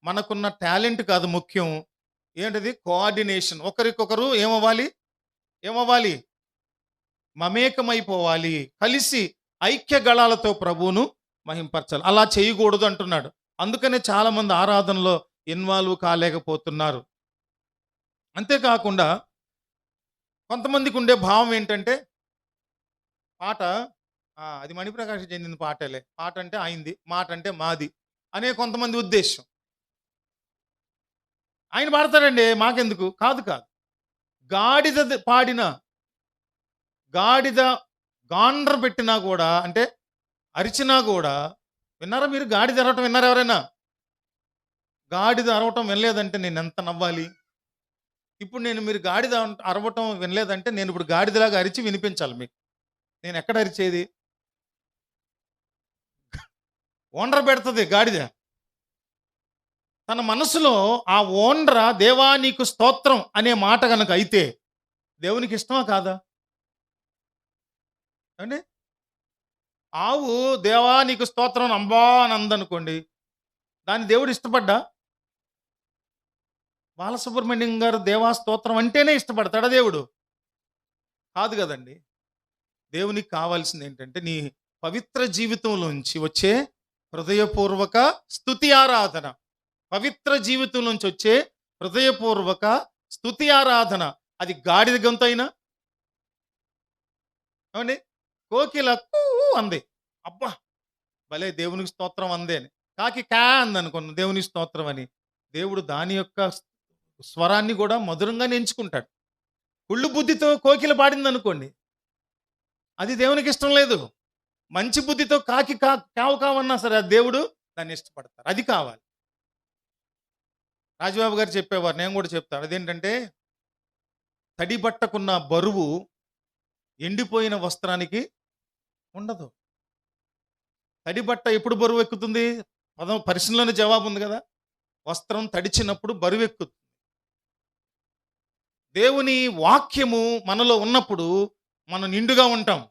మనకున్న టాలెంట్ కాదు ముఖ్యం. ఏంటిది? కోఆర్డినేషన్. ఒకరికొకరు ఏమవ్వాలి? మమేకమైపోవాలి, కలిసి ఐక్య గళాలతో ప్రభువును మహింపరచాలి. అలా చేయకూడదు అంటున్నాడు. అందుకనే చాలామంది ఆరాధనలో ఇన్వాల్వ్ కాలేకపోతున్నారు. అంతేకాకుండా కొంతమందికి ఉండే భావం ఏంటంటే, పాట అది మణిప్రకాష్ చెందిన పాటలే. పాట అంటే ఆయనది, మాట అంటే మాది అనే కొంతమంది ఉద్దేశం. ఆయన పాడతాడండి, మాకెందుకు? కాదు కాదు. గాడిద పాడిన, గాడిద గాండ్ర పెట్టినా కూడా, అంటే అరిచినా కూడా, విన్నారా మీరు? గాడిద అరవటం విన్నారా ఎవరైనా? గాడిద అరవటం వినలేదంటే నేను ఎంత నవ్వాలి? ఇప్పుడు మీరు గాడిద అరవటం వినలేదంటే నేను ఇప్పుడు గాడిదలాగా అరిచి వినిపించాలి మీకు. నేను ఎక్కడ అరిచేది? ఓండ్ర పెడుతుంది గాడిద. తన మనసులో ఆ ఓండ్ర దేవా నీకు స్తోత్రం అనే మాట కనుక అయితే దేవునికి ఇష్టమా కాదా అండి? ఆవు దేవా నీకు స్తోత్రం అంబా అని అందనుకోండి, దాన్ని దేవుడు ఇష్టపడ్డా? బాలసుబ్రహ్మణ్యం గారు దేవా స్తోత్రం అంటేనే ఇష్టపడతాడా దేవుడు? కాదు కదండి. దేవునికి కావాల్సింది ఏంటంటే నీ పవిత్ర జీవితంలోంచి వచ్చే హృదయపూర్వక స్తుతి ఆరాధన. పవిత్ర జీవితం నుంచి వచ్చే హృదయపూర్వక స్తుతి ఆరాధన. అది గాడిద గొంతు అయినా, ఏమండి, కోకిల కూ అంది, అబ్బా భలే దేవునికి స్తోత్రం అందే అని. కాకి కా అంది అనుకున్న దేవునికి స్తోత్రం అని. దేవుడు దాని యొక్క స్వరాన్ని కూడా మధురంగానే ఎంచుకుంటాడు. కుళ్ళు బుద్ధితో కోకిల పాడింది అనుకోండి, అది దేవునికి ఇష్టం లేదు. మంచి బుద్ధితో కాకి కావు కావన్నా సరే అది దేవుడు దాన్ని ఇష్టపడతారు. అది కావాలి. రాజబాబు గారు చెప్పేవారు, నేను కూడా చెప్తాను. అదేంటంటే తడి బట్టకున్న బరువు ఎండిపోయిన వస్త్రానికి ఉండదు. తడి బట్ట ఎప్పుడు బరువు ఎక్కుతుంది? పరిశీలనలోనే జవాబు ఉంది కదా. వస్త్రం తడిచినప్పుడు బరువు ఎక్కుతుంది. దేవుని వాక్యము మనలో ఉన్నప్పుడు మనం నిండుగా ఉంటాం,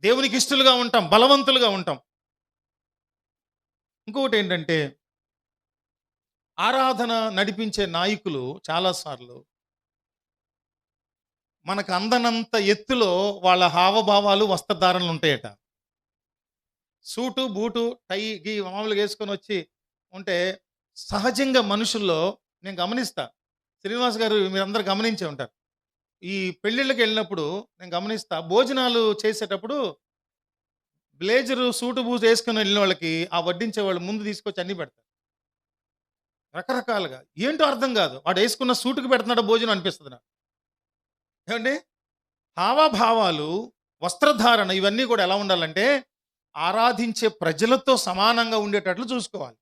దేవునికి ఇష్టలుగా ఉంటాం, బలవంతులుగా ఉంటాం. ఇంకొకటి ఏంటంటే ఆరాధన నడిపించే నాయకులు చాలాసార్లు మనకు అందనంత ఎత్తులో వాళ్ళ హావభావాలు, వస్త్రధారణలు ఉంటాయట. సూటు బూటు టై గీ మామూలుగా వేసుకొని వచ్చి ఉంటే సహజంగా మనుషుల్లో నేను గమనిస్తా. శ్రీనివాస్ గారు మీరందరూ గమనించే ఉంటారు. ఈ పెళ్ళిళ్ళకి వెళ్ళినప్పుడు నేను గమనిస్తా, భోజనాలు చేసేటప్పుడు బ్లేజరు సూటు బూజు వేసుకుని వెళ్ళిన వాళ్ళకి ఆ వడ్డించే వాళ్ళు ముందు తీసుకొచ్చి అన్ని పెడతారు రకరకాలుగా. ఏంటో అర్థం కాదు, వాడు వేసుకున్న సూటుకు పెడుతున్నాడు భోజనం అనిపిస్తుంది నాకు. ఏమండి, హావభావాలు, వస్త్రధారణ ఇవన్నీ కూడా ఎలా ఉండాలంటే ఆరాధించే ప్రజలతో సమానంగా ఉండేటట్లు చూసుకోవాలి.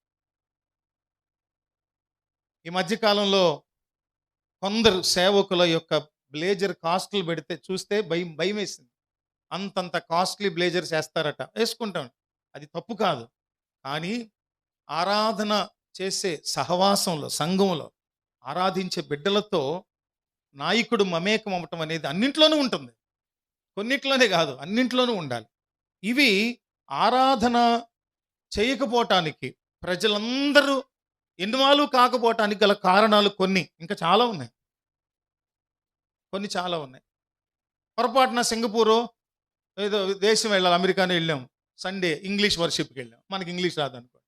ఈ మధ్యకాలంలో కొందరు సేవకుల యొక్క బ్లేజర్ కాస్ట్లు పెడితే చూస్తే భయం భయం వేసింది. అంతంత కాస్ట్లీ బ్లేజర్స్ వేస్తారట, వేసుకుంటాం, అది తప్పు కాదు. కానీ ఆరాధన చేసే సహవాసంలో, సంఘంలో ఆరాధించే బిడ్డలతో నాయకుడు మమేకం అవ్వటం అనేది అన్నింట్లోనూ ఉంటుంది. కొన్నిట్లోనే కాదు, అన్నింట్లోనూ ఉండాలి. ఇవి ఆరాధన చేయకపోవటానికి, ప్రజలందరూ ఇన్వాల్వ్ కాకపోవటానికి గల కారణాలు కొన్ని, ఇంకా చాలా ఉన్నాయి. కొన్ని చాలా ఉన్నాయి. పొరపాటున సింగపూరు ఏదో దేశం వెళ్ళాలి, అమెరికానే వెళ్ళాం, సండే ఇంగ్లీష్ వర్షిప్కి వెళ్ళాం, మనకి ఇంగ్లీష్ రాదనుకో,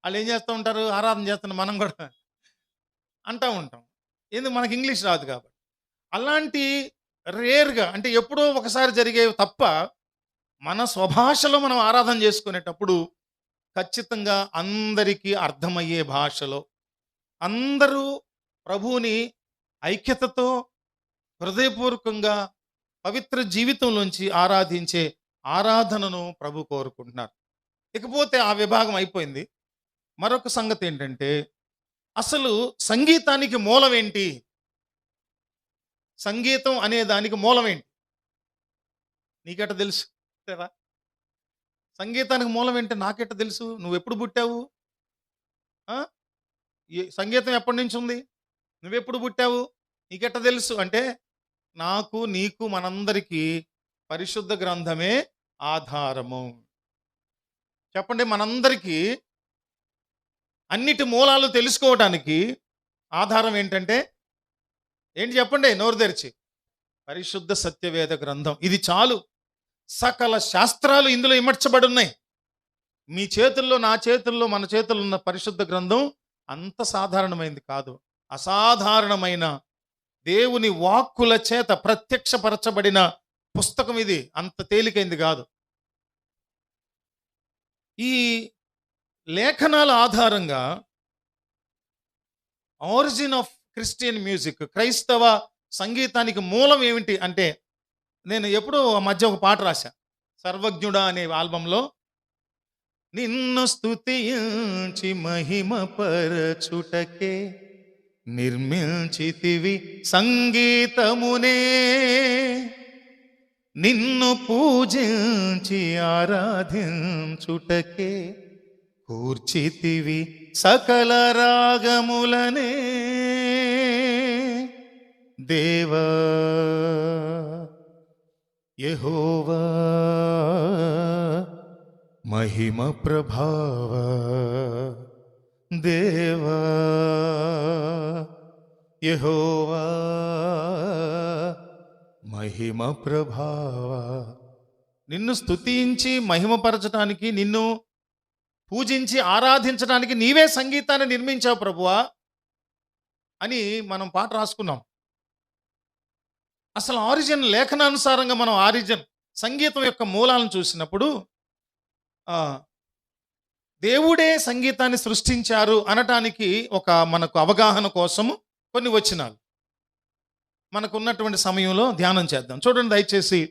వాళ్ళు ఏం చేస్తూ ఉంటారు? ఆరాధన చేస్తున్న మనం కూడా అంటూ ఉంటాం, ఎందుకు? మనకి ఇంగ్లీష్ రాదు కాబట్టి. అలాంటి రేర్గా, అంటే ఎప్పుడో ఒకసారి జరిగేవి తప్ప మన స్వభాషలో మనం ఆరాధన చేసుకునేటప్పుడు ఖచ్చితంగా అందరికీ అర్థమయ్యే భాషలో అందరూ ప్రభువుని ఐక్యతతో హృదయపూర్వకంగా పవిత్ర జీవితంలోంచి ఆరాధించే ఆరాధనను ప్రభు కోరుకుంటున్నారు. ఇకపోతే ఆ విభాగం అయిపోయింది. మరొక సంగతి ఏంటంటే అసలు సంగీతానికి మూలం ఏంటి? సంగీతం అనే దానికి మూలం ఏంటి? నీకెట తెలుసు? సంగీతానికి మూలం ఏంటి నాకెట తెలుసు? నువ్వు ఎప్పుడు పుట్టావు? సంగీతం ఎప్పటి నుంచి ఉంది? నువ్వెప్పుడు పుట్టావు? నీకెట్ట తెలుసు అంటే, నాకు నీకు మనందరికీ పరిశుద్ధ గ్రంథమే ఆధారము. చెప్పండి, మనందరికీ అన్నిటి మూలాలు తెలుసుకోవడానికి ఆధారం ఏంటంటే ఏంటి చెప్పండి, నోరు తెరిచి? పరిశుద్ధ సత్యవేద గ్రంథం. ఇది చాలు. సకల శాస్త్రాలు ఇందులో ఇమర్చబడి ఉన్నాయి. మీ చేతుల్లో, నా చేతుల్లో, మన చేతుల్లో ఉన్న పరిశుద్ధ గ్రంథం అంత సాధారణమైంది కాదు. అసాధారణమైన దేవుని వాక్కుల చేత ప్రత్యక్షపరచబడిన పుస్తకం ఇది అంత తేలికైంది కాదు. ఈ లేఖనాల ఆధారంగా ఆరిజిన్ ఆఫ్ క్రిస్టియన్ మ్యూజిక్, క్రైస్తవ సంగీతానికి మూలం ఏమిటి అంటే, నేను ఎప్పుడో ఆ మధ్య ఒక పాట రాశా, సర్వజ్ఞుడా అనే ఆల్బంలో. నిన్ను స్తుతించి మహిమ పరచుటకే నిర్మించితివి సంగీతమునే, నిన్ను పూజించి ఆరాధించుటకే కూర్చితివి సకల రాగములనే. దేవా యెహోవా మహిమ ప్రభావ, దేవా యెహోవా మహిమ ప్రభావ. నిన్ను స్తుతించి మహిమపరచడానికి, నిన్ను పూజించి ఆరాధించడానికి నీవే సంగీతాన్ని నిర్మించావు ప్రభువా అని మనం పాట రాసుకున్నాం. అసలు ఆరిజిన్ లేఖనానుసారంగా మనం ఆరిజిన్ సంగీతం యొక్క మూలాలను చూసినప్పుడు దేవుడే సంగీతాన్ని సృష్టించారు అనటానికి ఒక మనకు అవగాహన కోసము కొన్ని వచనాలు మనకున్నటువంటి సమయంలో ధ్యానం చేద్దాం. చూడండి దయచేసి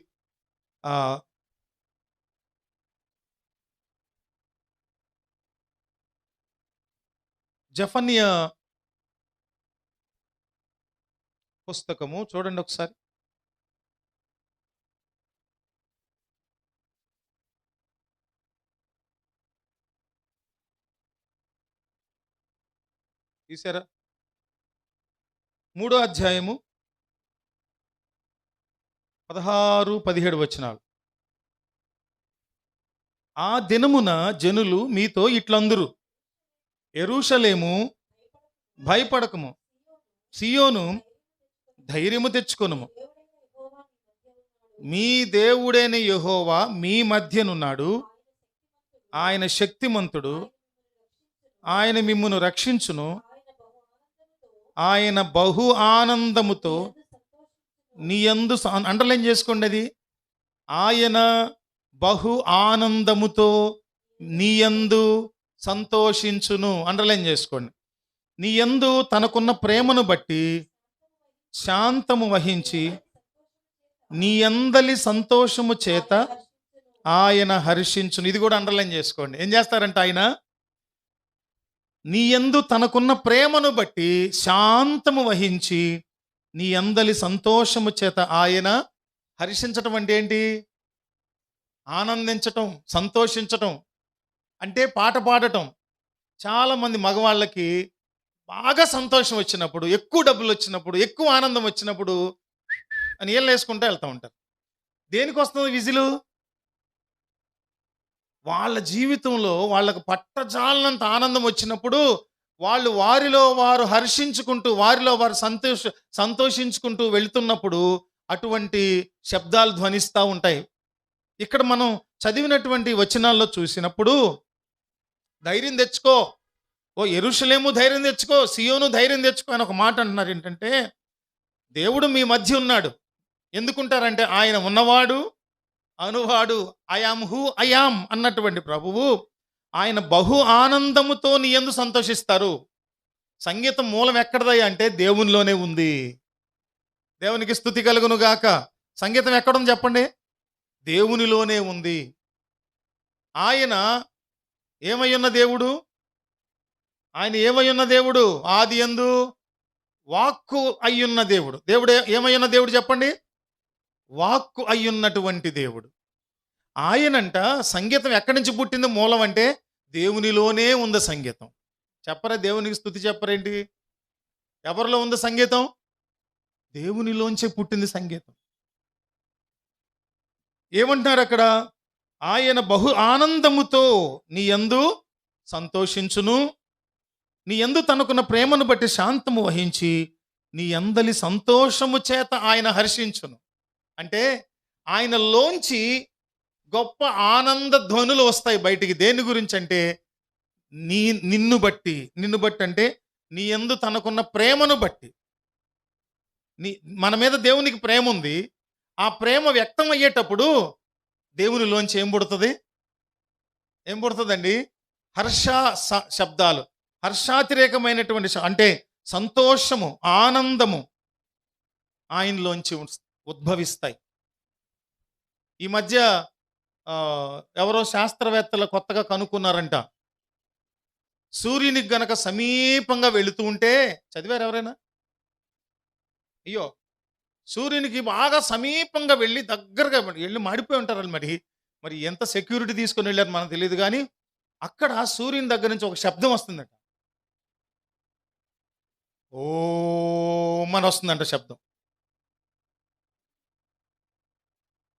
జెఫన్యా పుస్తకము చూడండి ఒకసారి. తీసారా? 3వ అధ్యాయము 16-17 వచనాలు. ఆ దినమున జనులు మీతో ఇట్లందురు, యెరూషలేము భయపడకము, సియోను ధైర్యము తెచ్చుకొనుము, మీ దేవుడైన యెహోవా మీ మధ్యనున్నాడు, ఆయన శక్తిమంతుడు, ఆయన మిమ్మును రక్షించును, ఆయన బహు ఆనందముతో నీయందు, అండర్లైన్ చేసుకోండి అది, ఆయన బహు ఆనందముతో నీయందు సంతోషించును, అండర్లైన్ చేసుకోండి. నీయందు తనకున్న ప్రేమను బట్టి శాంతము వహించి నీయందలి సంతోషము చేత ఆయన హర్షించును. ఇది కూడా అండర్లైన్ చేసుకోండి. ఏం చేస్తారంట ఆయన? నీయందు తనకున్న ప్రేమను బట్టి శాంతము వహించి నీ అందలి సంతోషము చేత ఆయన హర్షించటం అంటే ఏంటి? ఆనందించటం, సంతోషించటం అంటే పాట పాడటం. చాలామంది మగవాళ్ళకి బాగా సంతోషం వచ్చినప్పుడు, ఎక్కువ డబ్బులు వచ్చినప్పుడు, ఎక్కువ ఆనందం వచ్చినప్పుడు అని ఏళ్ళు వేసుకుంటూ వెళ్తూ ఉంటారు. దేనికి వస్తుంది విజిలు? వాళ్ళ జీవితంలో వాళ్ళకు పట్టజాలనంత ఆనందం వచ్చినప్పుడు వాళ్ళు వారిలో వారు హర్షించుకుంటూ, వారిలో వారు సంతోషించుకుంటూ వెళుతున్నప్పుడు అటువంటి శబ్దాలు ధ్వనిస్తూ ఉంటాయి. ఇక్కడ మనం చదివినటువంటి వచనాల్లో చూసినప్పుడు ధైర్యం తెచ్చుకో, ఓ యెరూషలేము ధైర్యం తెచ్చుకో, సియోను ధైర్యం తెచ్చుకో అని ఒక మాట అంటున్నారు. ఏంటంటే దేవుడు మీ మధ్య ఉన్నాడు. ఎందుకుంటారంటే ఆయన ఉన్నవాడు అనువాడు, ఐయామ్ హూ ఐయామ్ అన్నటువంటి ప్రభువు ఆయన బహు ఆనందముతో నీ యందు సంతోషిస్తారు. సంగీతం మూలం ఎక్కడదయ్యా అంటే దేవునిలోనే ఉంది. దేవునికి స్తుతి కలుగును గాక. సంగీతం ఎక్కడుంది చెప్పండి? దేవునిలోనే ఉంది. ఆయన ఏమై ఉన్న దేవుడు? ఆయన ఏమై ఉన్న దేవుడు? ఆది యందు వాక్కు అయ్యున్న దేవుడు. దేవుడు ఏమై ఉన్న దేవుడు చెప్పండి? వాక్కు అయ్యున్నటువంటి దేవుడు. ఆయనంట సంగీతం ఎక్కడి నుంచి పుట్టింది? మూలం అంటే దేవునిలోనే ఉంది సంగీతం. చెప్పరా? దేవునికి స్తుతి చెప్పరేంటి? ఎవరిలో ఉంది సంగీతం? దేవునిలోంచే పుట్టింది సంగీతం. ఏమంటున్నారు అక్కడ? ఆయన బహు ఆనందముతో నీ యందు సంతోషించును, నీ యందు తనకున్న ప్రేమను బట్టి శాంతము వహించి నీ అందలి సంతోషము చేత ఆయన హర్షించును. అంటే ఆయనలోంచి గొప్ప ఆనంద ధ్వనులు వస్తాయి బయటికి. దేని గురించి అంటే నిన్ను బట్టి అంటే నీ యందు తనకున్న ప్రేమను బట్టి. మన మీద దేవునికి ప్రేమ ఉంది. ఆ ప్రేమ వ్యక్తం అయ్యేటప్పుడు దేవునిలోంచి ఏం పుడుతుంది? ఏం పుడుతుందండి? హర్ష శబ్దాలు, హర్షాతిరేకమైనటువంటి అంటే సంతోషము, ఆనందము ఆయనలోంచి ఉద్భవిస్తాయి. ఈ మధ్య ఎవరో శాస్త్రవేత్తలు కొత్తగా కనుక్కున్నారంట, సూర్యునికి గనక సమీపంగా వెళుతూ ఉంటే, చదివారు ఎవరైనా? అయ్యో, సూర్యునికి బాగా సమీపంగా వెళ్ళి దగ్గరగా వెళ్ళి మాడిపోయి ఉంటారు. మరి ఎంత సెక్యూరిటీ తీసుకొని వెళ్ళారు మనకు తెలియదు, కానీ అక్కడ సూర్యుని దగ్గర నుంచి ఒక శబ్దం వస్తుందట. ఓం అని వస్తుందంట శబ్దం.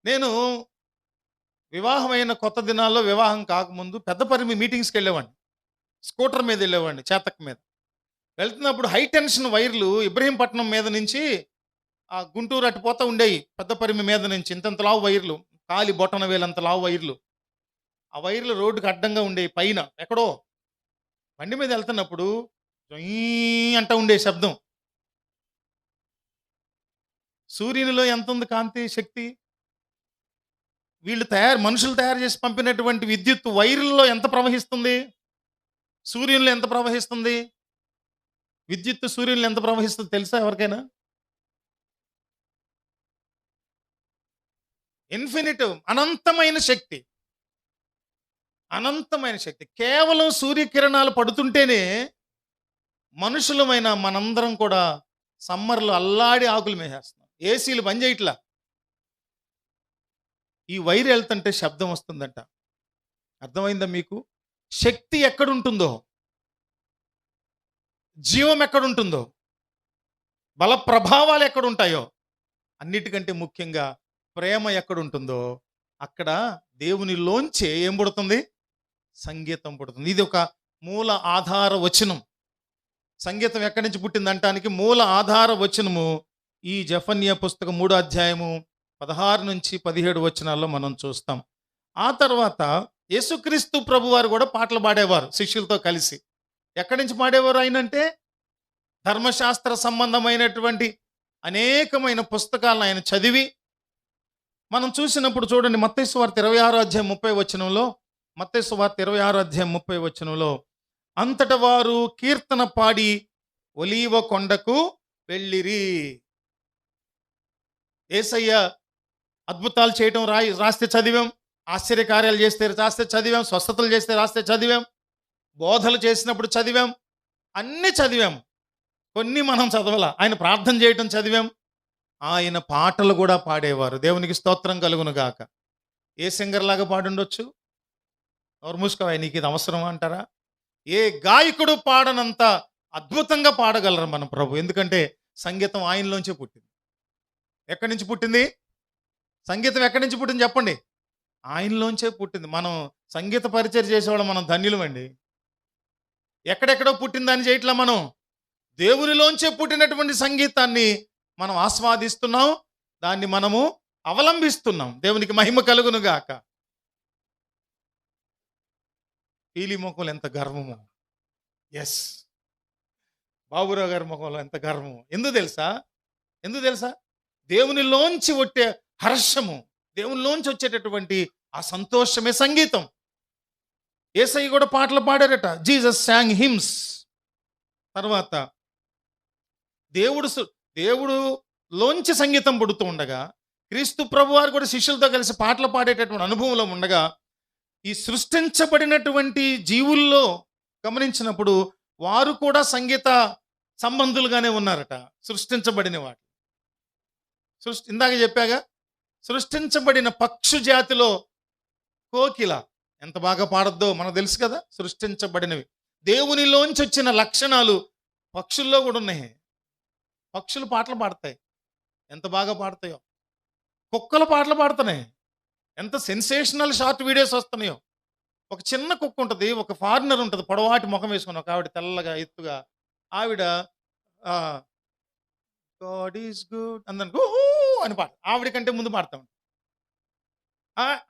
నేను వివాహమైన కొత్త దినాల్లో, వివాహం కాకముందు పెద్దపరిమి మీటింగ్స్కి వెళ్ళేవాడిని. స్కూటర్ మీద వెళ్ళేవాడిని, చేతక్ మీద. వెళ్తున్నప్పుడు హై టెన్షన్ వైర్లు ఇబ్రహీంపట్నం మీద నుంచి ఆ గుంటూరు అటుపోతా ఉండేవి. పెద్దపరిమి మీద నుంచి ఇంతంత లావు వైర్లు, కాలి బొటన వేలంత లావు వైర్లు. ఆ వైర్లు రోడ్డుకి అడ్డంగా ఉండేవి. పైన ఎక్కడో బండి మీద వెళ్తున్నప్పుడు అంట ఉండే శబ్దం. సూర్యునిలో ఎంత ఉంది కాంతి శక్తి? వీళ్ళు మనుషులు తయారు చేసి పంపినటువంటి విద్యుత్ వైర్లలో ఎంత ప్రవహిస్తుంది? సూర్యునిలో ఎంత ప్రవహిస్తుంది? విద్యుత్ సూర్యునిలో ఎంత ప్రవహిస్తుంది తెలుసా ఎవరికైనా? ఇన్ఫినిట్, అనంతమైన శక్తి. అనంతమైన శక్తి. కేవలం సూర్యకిరణాలు పడుతుంటేనే మనుషులమైన మనందరం కూడా సమ్మర్లో అల్లాడి ఆకులు మేసేస్తున్నాం. ఏసీలు బంద్ చేయట్లా. ఈ వైర్ వెళ్తుంటే శబ్దం వస్తుందంట. అర్థమైందా మీకు? శక్తి ఎక్కడుంటుందో, జీవం ఎక్కడుంటుందో, బల ప్రభావాలు ఎక్కడుంటాయో, అన్నిటికంటే ముఖ్యంగా ప్రేమ ఎక్కడుంటుందో అక్కడ దేవునిలోంచే ఏం పుడుతుంది? సంగీతం పుడుతుంది. ఇది ఒక మూల ఆధార వచనం. సంగీతం ఎక్కడి నుంచి పుట్టిందంటానికి మూల ఆధార వచనము ఈ జెఫన్యా పుస్తకం 3వ అధ్యాయము 16 నుంచి 17 వచనాల్లో మనం చూస్తాం. ఆ తర్వాత యేసుక్రీస్తు ప్రభువారు కూడా పాటలు పాడేవారు శిష్యులతో కలిసి. ఎక్కడి నుంచి పాడేవారు ఆయనంటే, ధర్మశాస్త్ర సంబంధమైనటువంటి అనేకమైన పుస్తకాలను ఆయన చదివి, మనం చూసినప్పుడు చూడండి, మత్తయి సువార్త 26వ అధ్యాయం 30వ వచనంలో, మత్తయి సువార్త 26వ అధ్యాయం 30వ వచనంలో, అంతట వారు కీర్తన పాడి ఒలీవ కొండకు వెళ్ళిరి. యేసయ్య అద్భుతాలు చేయటం రాస్తే చదివాం, ఆశ్చర్యకార్యాలు చేస్తే రాస్తే చదివాం, స్వస్థతలు చేస్తే రాస్తే చదివాం, బోధలు చేసినప్పుడు చదివాం, అన్నీ చదివాం. కొన్ని మనం చదవాల. ఆయన ప్రార్థన చేయటం చదివాం. ఆయన పాటలు కూడా పాడేవారు. దేవునికి స్తోత్రం కలుగును గాక. ఏ సింగర్ లాగా పాడుండొచ్చు? ఎవరు మూసుకోవా, నీకు ఇది అవసరం అంటారా? ఏ గాయకుడు పాడనంత అద్భుతంగా పాడగలరు మన ప్రభు. ఎందుకంటే సంగీతం ఆయనలోంచే పుట్టింది. ఎక్కడి నుంచి పుట్టింది? సంగీతం ఎక్కడి నుంచి పుట్టింది చెప్పండి? ఆయనలోంచే పుట్టింది. మనం సంగీత పరిచయం చేసేవాళ్ళం, మనం ధన్యులమండి. ఎక్కడెక్కడో పుట్టిందని చేయట్లా, మనం దేవునిలోంచే పుట్టినటువంటి సంగీతాన్ని మనం ఆస్వాదిస్తున్నాం, దాన్ని మనము అవలంబిస్తున్నాం. దేవునికి మహిమ కలుగును గాక. పీలి ముఖంలో ఎంత గర్వము! ఎస్, బాబురావు గారి ముఖంలో ఎంత గర్వము! ఎందుకు తెలుసా? దేవునిలోంచి వచ్చే హర్షము, దేవునిలోంచి వచ్చేటటువంటి ఆ సంతోషమే సంగీతం. యేసయ్య కూడా పాటలు పాడారట. Jesus song hymns. తర్వాత దేవుడు లోంచి సంగీతం పుడుతూ ఉండగా, క్రీస్తు ప్రభు వారు కూడా శిష్యులతో కలిసి పాటలు పాడేటటువంటి అనుభవంలో ఉండగా, ఈ సృష్టించబడినటువంటి జీవుల్లో గమనించినప్పుడు వారు కూడా సంగీత సంబంధులుగానే ఉన్నారట. సృష్టించబడిన వాటి ఇందాక చెప్పాగా, సృష్టించబడిన పక్షు జాతిలో కోకిల ఎంత బాగా పాడద్దో మనకు తెలుసు కదా. సృష్టించబడినవి, దేవునిలోంచి వచ్చిన లక్షణాలు పక్షుల్లో కూడా ఉన్నాయి. పక్షులు పాటలు పాడతాయి, ఎంత బాగా పాడతాయో. కుక్కలు పాటలు పాడుతున్నాయి, ఎంత సెన్సేషనల్ షార్ట్ వీడియోస్ వస్తున్నాయో. ఒక చిన్న కుక్క ఉంటుంది, ఒక ఫారినర్ ఉంటుంది, పొడవాటి ముఖం వేసుకుని, ఒక ఆవిడ తెల్లగా ఎత్తుగా, ఆవిడ గాడ్ ఈజ్ గుడ్ అందను అని పాట, ఆవిడ కంటే ముందు పాడుతూ ఉంటుంది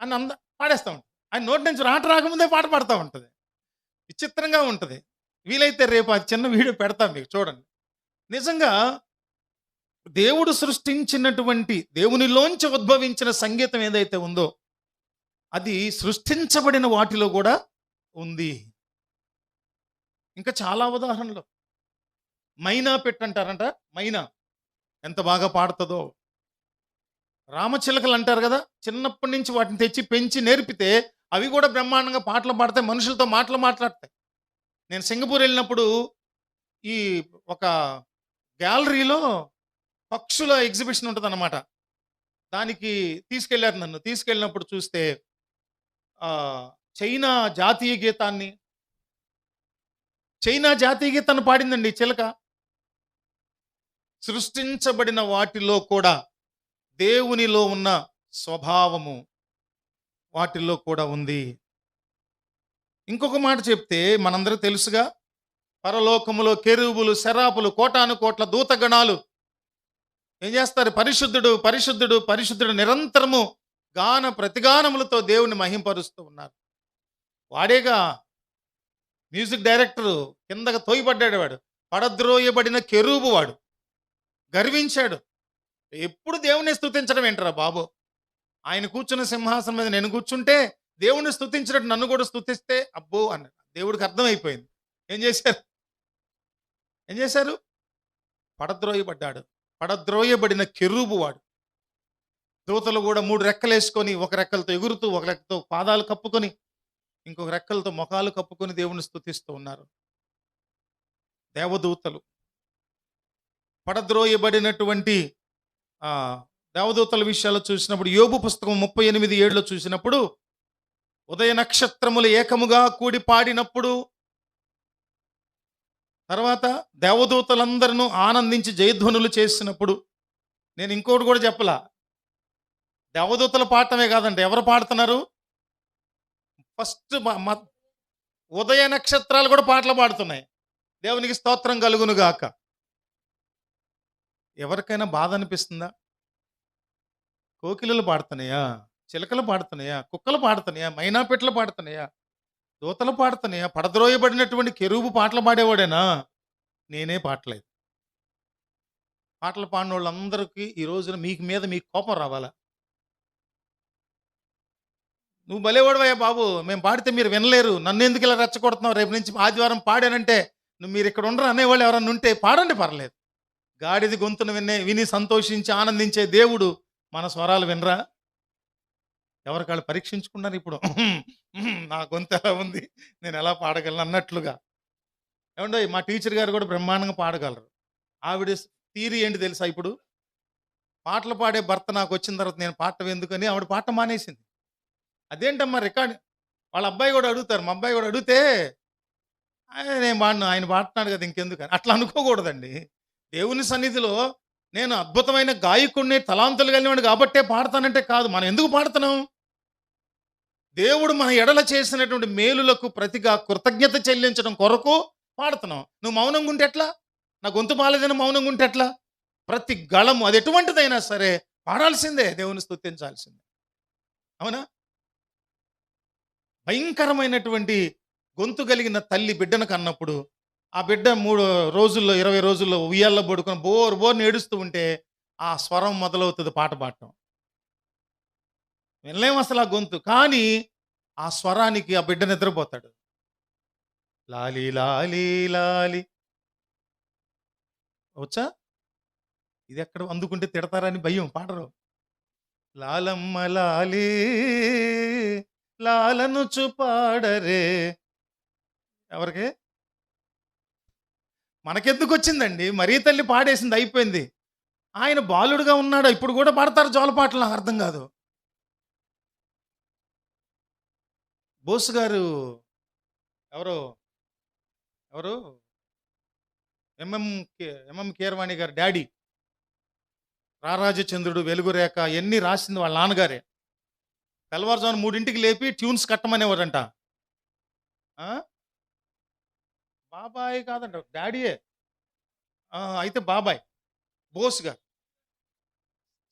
అని పాడేస్తూ ఉంటుంది. ఆయన నోటి నుంచి రాకముందే పాట పాడుతూ ఉంటుంది. విచిత్రంగా ఉంటుంది. వీలైతే రేపు ఆ చిన్న వీడియో పెడతాం మీకు, చూడండి. నిజంగా దేవుడు సృష్టించినటువంటి దేవునిలోంచి ఉద్భవించిన సంగీతం ఏదైతే ఉందో అది సృష్టించబడిన వాటిలో కూడా ఉంది. ఇంకా చాలా ఉదాహరణలు. మైనా పెట్టంటారంట. మైనా ఎంత బాగా పాడుతుందో. రామచిలకలు అంటారు కదా, చిన్నప్పటి నుంచి వాటిని తెచ్చి పెంచి నేర్పితే అవి కూడా బ్రహ్మాండంగా పాటలు పాడతాయి, మనుషులతో మాటలు మాట్లాడతాయి. నేను సింగపూర్ వెళ్ళినప్పుడు ఈ ఒక గ్యాలరీలో పక్షుల ఎగ్జిబిషన్ ఉంటుంది అన్నమాట. దానికి తీసుకెళ్లారు నన్ను. తీసుకెళ్ళినప్పుడు చూస్తే చైనా జాతీయ గీతాన్ని పాడిందండి చిలక. సృష్టించబడిన వాటిలో కూడా దేవునిలో ఉన్న స్వభావము వాటిల్లో కూడా ఉంది. ఇంకొక మాట చెప్తే మనందరూ తెలుసుగా, పరలోకములో కెరూబులు, శరాపులు, కోటాను కోట్ల దూతగణాలు ఏం చేస్తారు? పరిశుద్ధుడు పరిశుద్ధుడు పరిశుద్ధుడు నిరంతరము గాన ప్రతిగానములతో దేవుని మహింపరుస్తూ ఉన్నారు. వాడేగా మ్యూజిక్ డైరెక్టరు, కిందగా తోయబడ్డాడు వాడు. పడద్రోయబడిన కెరూబు వాడు. గర్వించాడు. ఎప్పుడు దేవుని స్తుతించడం ఏంటరా బాబు? ఆయన కూర్చున్న సింహాసనం మీద నేను కూర్చుంటే దేవుణ్ణి స్తుతించినట్టు నన్ను కూడా స్తుతిస్తే అబ్బో అన్నాడు. దేవుడికి అర్థమైపోయింది. ఏం చేశారు? పడద్రోయబడ్డాడు. పడద్రోయబడిన కెరూబు వాడు. దూతలు కూడా 3 రెక్కలేసుకొని, ఒక రెక్కలతో ఎగురుతూ, ఒక రెక్కతో పాదాలు కప్పుకొని, ఇంకొక రెక్కలతో ముఖాలు కప్పుకొని దేవుని స్తుతిస్తూ ఉన్నారు. దేవదూతలు పడద్రోయబడినటువంటి దేవదూతల విషయాలు చూసినప్పుడు, యోబు పుస్తకం 38:7 చూసినప్పుడు, ఉదయ నక్షత్రములు ఏకముగా కూడి పాడినప్పుడు, తర్వాత దేవదూతలందరూ ఆనందించి జయధ్వనులు చేసినప్పుడు, నేను ఇంకోటి కూడా చెప్పలా, దేవదూతలు పాడటమే కాదండి, ఎవరు పాడుతున్నారు? ఫస్ట్ ఉదయ నక్షత్రాలు కూడా పాటలు పాడుతున్నాయి. దేవునికి స్తోత్రం కలుగును గాక. ఎవరికైనా బాధ అనిపిస్తుందా? కోకిలలు పాడుతున్నాయా? చిలకలు పాడుతున్నాయా? కుక్కలు పాడుతున్నాయా? మైనాపెట్లు పాడుతున్నాయా? దూతలు పాడుతున్నాయా? పడద్రోయబడినటువంటి కెరూబు పాటలు పాడేవాడేనా? నేనే పాడలేదు. పాటలు పాడిన వాళ్ళందరికీ ఈ రోజున మీకు కోపం రావాలా? నువ్వు భలేవాడువయ్యా బాబు, మేము పాడితే మీరు వినలేరు, నన్ను ఎందుకు ఇలా రెచ్చగొడుతున్నావు, రేపు నుంచి ఆదివారం పాడానంటే మీరు ఇక్కడ ఉండరు అనేవాళ్ళు ఎవరన్నా ఉంటే పాడండి, పర్లేదు. గాడిది గొంతును విని సంతోషించి ఆనందించే దేవుడు మన స్వరాలు వినరా? ఎవరికాళ్ళు పరీక్షించుకున్నారు ఇప్పుడు. నా గొంతు ఎలా ఉంది, నేను ఎలా పాడగలను అన్నట్లుగా. ఏమంటే మా టీచర్ గారు కూడా బ్రహ్మాండంగా పాడగలరు. ఆవిడ థియరీ ఏంటి తెలుసా? ఇప్పుడు పాటలు పాడే భర్త నాకు వచ్చిన తర్వాత నేను పాడటం ఎందుకని ఆవిడ పాట మానేసింది. అదేంటమ్మా రికార్డ్, వాళ్ళ అబ్బాయి కూడా అడుగుతారు, మా అబ్బాయి కూడా అడిగితే నేను పాడిన, ఆయన పాడుతున్నాడు కదా ఇంకెందుకు అని. అట్లా అనుకోకూడదండి. దేవుని సన్నిధిలో నేను అద్భుతమైన గాయకుడిని, తలాంతులు కలిగినవాడు కాబట్టే పాడతానంటే కాదు. మనం ఎందుకు పాడుతున్నాం? దేవుడు మన ఎడల చేసినటువంటి మేలులకు ప్రతిగా కృతజ్ఞత చెల్లించడం కొరకు పాడుతున్నాం. నువ్వు మౌనంగా ఉంటే ఎట్లా? నా గొంతు బాలేదని మౌనంగా ఉంటే ఎట్లా? ప్రతి గళము అది ఎటువంటిదైనా సరే పాడాల్సిందే, దేవుని స్తుతించాల్సిందే. అవునా? భయంకరమైనటువంటి గొంతు కలిగిన తల్లి బిడ్డను కన్నప్పుడు ఆ బిడ్డ 3 రోజుల్లో 20 రోజుల్లో ఉయ్యాల్లో పడుకొని బోర్ని ఏడుస్తూ ఉంటే ఆ స్వరం మొదలవుతుంది పాట పాడటం. వినలేం అసలు ఆ గొంతు, కానీ ఆ స్వరానికి ఆ బిడ్డ నిద్రపోతాడు. లాలి లాలి లాలి వచ్చా? ఇది ఎక్కడ అందుకుంటే తిడతారని భయం, పాడరు. లాలమ్మ లాలి లాలను చూపాడరే. ఎవరికి? మనకెందుకు వచ్చిందండి? మరీ తల్లి పాడేసింది, అయిపోయింది. ఆయన బాలుడుగా ఉన్నాడు, ఇప్పుడు కూడా పాడతారు జోలపాటలు, నాకు అర్థం కాదు. బోస్ గారు ఎవరు ఎంఎం కీరవాణి గారు డాడీ, రారాజచంద్రుడు, వెలుగురేఖ ఎన్ని రాసింది వాళ్ళ నాన్నగారే. తెల్లవారుజామున 3ంటికి లేపి ట్యూన్స్ కట్టమనేవాడంట. బాబాయ్ కాదంట, డాడీయే. అయితే బాబాయ్ బోస్ గారు,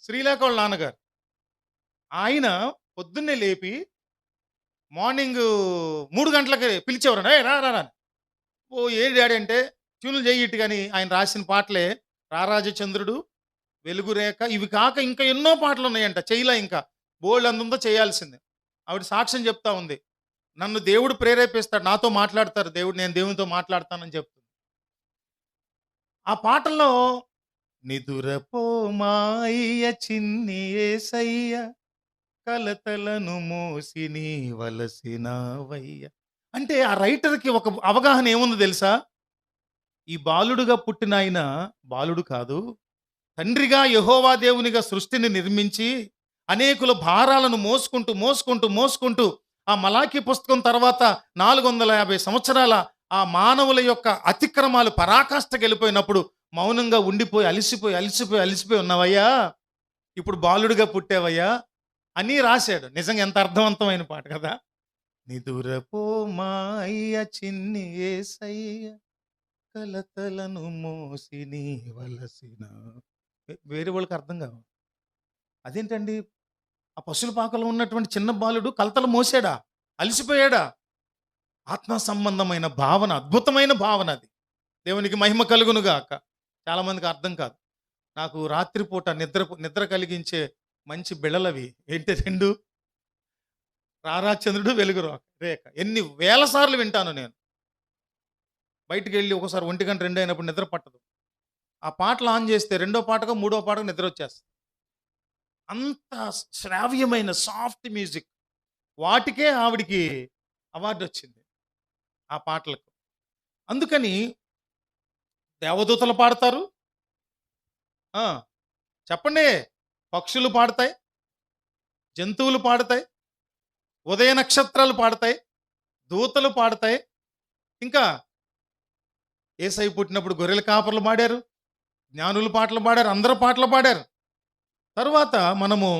శ్రీలేఖ వాళ్ళ నాన్నగారు. ఆయన పొద్దున్నే లేపి మార్నింగ్ 3 గంటలకి పిలిచేవారండి. రా రా రా. ఓ ఏంటి డాడీ అంటే, ట్యూన్లు చేయిట్టు కానీ ఆయన రాసిన పాటలే రారాజచంద్రుడు, వెలుగురేఖ, ఇవి కాక ఇంకా ఎన్నో పాటలు ఉన్నాయంట. చేయలే ఇంకా. బోలెడంత చేయాల్సిందే. ఆవిడ సాక్ష్యం చెప్తా ఉంది. నన్ను దేవుడు ప్రేరేపిస్తాడు. నాతో మాట్లాడతారు దేవుడు. నేను దేవునితో మాట్లాడతానని చెప్తుంది. ఆ పాటల్లో నిదురపో మాయ చిన్ని యేసయ్య కలతలను మోసి నీ వలసినవయ్య. అంటే ఆ రైటర్‌కి ఒక అవగాహన ఏముందో తెలుసా? ఈ బాలుడుగా పుట్టిన ఆయన బాలుడు కాదు. తండ్రిగా యెహోవా దేవునిగా సృష్టిని నిర్మించి అనేకుల భారాలను మోసుకుంటూ, మోసుకుంటూ, మోసుకుంటూ ఆ మలాకీ పుస్తకం తర్వాత 450 సంవత్సరాల ఆ మానవుల యొక్క అతిక్రమాలు పరాకాష్ఠకెళ్ళిపోయినప్పుడు మౌనంగా ఉండిపోయి అలిసిపోయి, అలిసిపోయి, అలిసిపోయి ఉన్నావయ్యా. ఇప్పుడు బాలుడుగా పుట్టావయ్యా అని రాశాడు. నిజంగా ఎంత అర్థవంతమైన పాట కదా! నిదురపో మాయ చిన్ని యేసయ్య కలతలను మోసి నీ వలసిన. వేరే వాళ్ళకి అర్థం కావు. అదేంటండి, ఆ పశువుల పాకలో ఉన్నటువంటి చిన్న బాలుడు కలతలు మోసాడా? అలిసిపోయాడా? ఆత్మ సంబంధమైన భావన, అద్భుతమైన భావన అది. దేవునికి మహిమ కలుగును గాక. చాలా మందికి అర్థం కాదు. నాకు రాత్రిపూట నిద్ర కలిగించే మంచి బిళ్ళలవి. ఏంటి 2 రారా చంద్రుడు వెలుగు రేఖ. ఎన్ని వేల సార్లు వింటాను నేను. బయటికి వెళ్ళి ఒకసారి 1 గంట 2 అయినప్పుడు నిద్ర పట్టదు. ఆ పాటలు ఆన్ చేస్తే రెండో పాటకో మూడో పాటకో నిద్ర వచ్చేస్తుంది. అంత శ్రావ్యమైన సాఫ్ట్ మ్యూజిక్. వాటికే ఆవిడికి అవార్డు వచ్చింది ఆ పాటలకు. అందుకని దేవదూతలు పాడతారు. ఆ, చెప్పండి. పక్షులు పాడతాయి, జంతువులు పాడతాయి, ఉదయ నక్షత్రాలు పాడతాయి, దూతలు పాడతాయి. ఇంకా యేసయ్య పుట్టినప్పుడు గొర్రెల కాపర్లు పాడారు, జ్ఞానులు పాటలు పాడారు, అందరూ పాటలు పాడారు. తరువాత మనము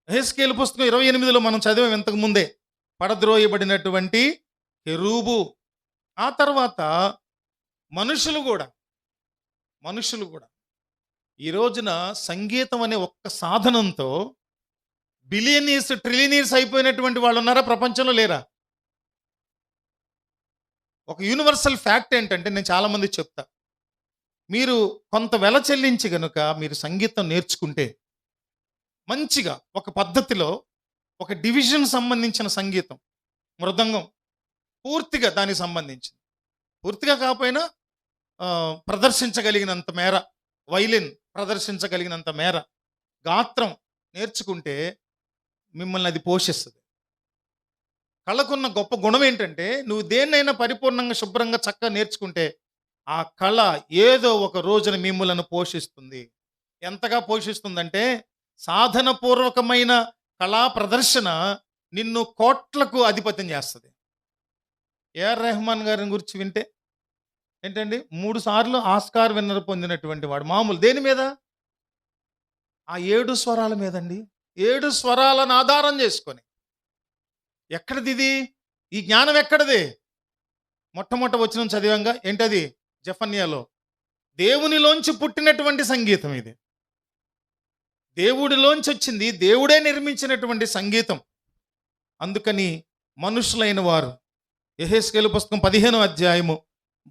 యెహెజ్కేలు పుస్తకం 28లో మనం చదివాం ఇంతకు ముందే. పడద్రోయబడినటువంటి కెరూబు. ఆ తర్వాత మనుషులు కూడా ఈ రోజున సంగీతం అనే ఒక్క సాధనంతో బిలియనీర్స్, ట్రిలియనీర్స్ అయిపోయినటువంటి వాళ్ళు ఉన్నారా ప్రపంచంలో? లేరా? ఒక యూనివర్సల్ ఫ్యాక్ట్ ఏంటంటే, నేను చాలామంది చెప్తా, మీరు కొంత వెల చెల్లించి గనుక మీరు సంగీతం నేర్చుకుంటే మంచిగా ఒక పద్ధతిలో ఒక డివిజన్ సంబంధించిన సంగీతం, మృదంగం పూర్తిగా దానికి సంబంధించింది, పూర్తిగా కాకపోయినా ప్రదర్శించగలిగినంత మేర, వైలిన్ ప్రదర్శించగలిగినంత మేర గాత్రం నేర్చుకుంటే మిమ్మల్ని అది పోషిస్తుంది. కళకున్న గొప్ప గుణం ఏంటంటే, నువ్వు దేన్నైనా పరిపూర్ణంగా శుభ్రంగా చక్కగా నేర్చుకుంటే ఆ కళ ఏదో ఒక రోజున మిమ్మల్ని పోషిస్తుంది. ఎంతగా పోషిస్తుందంటే, సాధనపూర్వకమైన కళా ప్రదర్శన నిన్ను కోట్లకు అధిపత్యం చేస్తుంది. ఏఆర్ రెహమాన్ గారిని గురించి వింటే ఏంటండి, 3 సార్లు ఆస్కార్ విన్నర్ పొందినటువంటి వాడు. మామూలు దేని మీద? ఆ 7 స్వరాల మీదండి. 7 స్వరాలను ఆధారం చేసుకొని. ఎక్కడిది ఇది? ఈ జ్ఞానం ఎక్కడిది? మొట్టమొదట వచనం చదివంగా ఏంటది? జెఫన్యాలో. దేవునిలోంచి పుట్టినటువంటి సంగీతం ఇది. దేవుడిలోంచి వచ్చింది, దేవుడే నిర్మించినటువంటి సంగీతం. అందుకని మనుషులైన వారు యెహెజ్కేలు పుస్తకం 15వ అధ్యాయము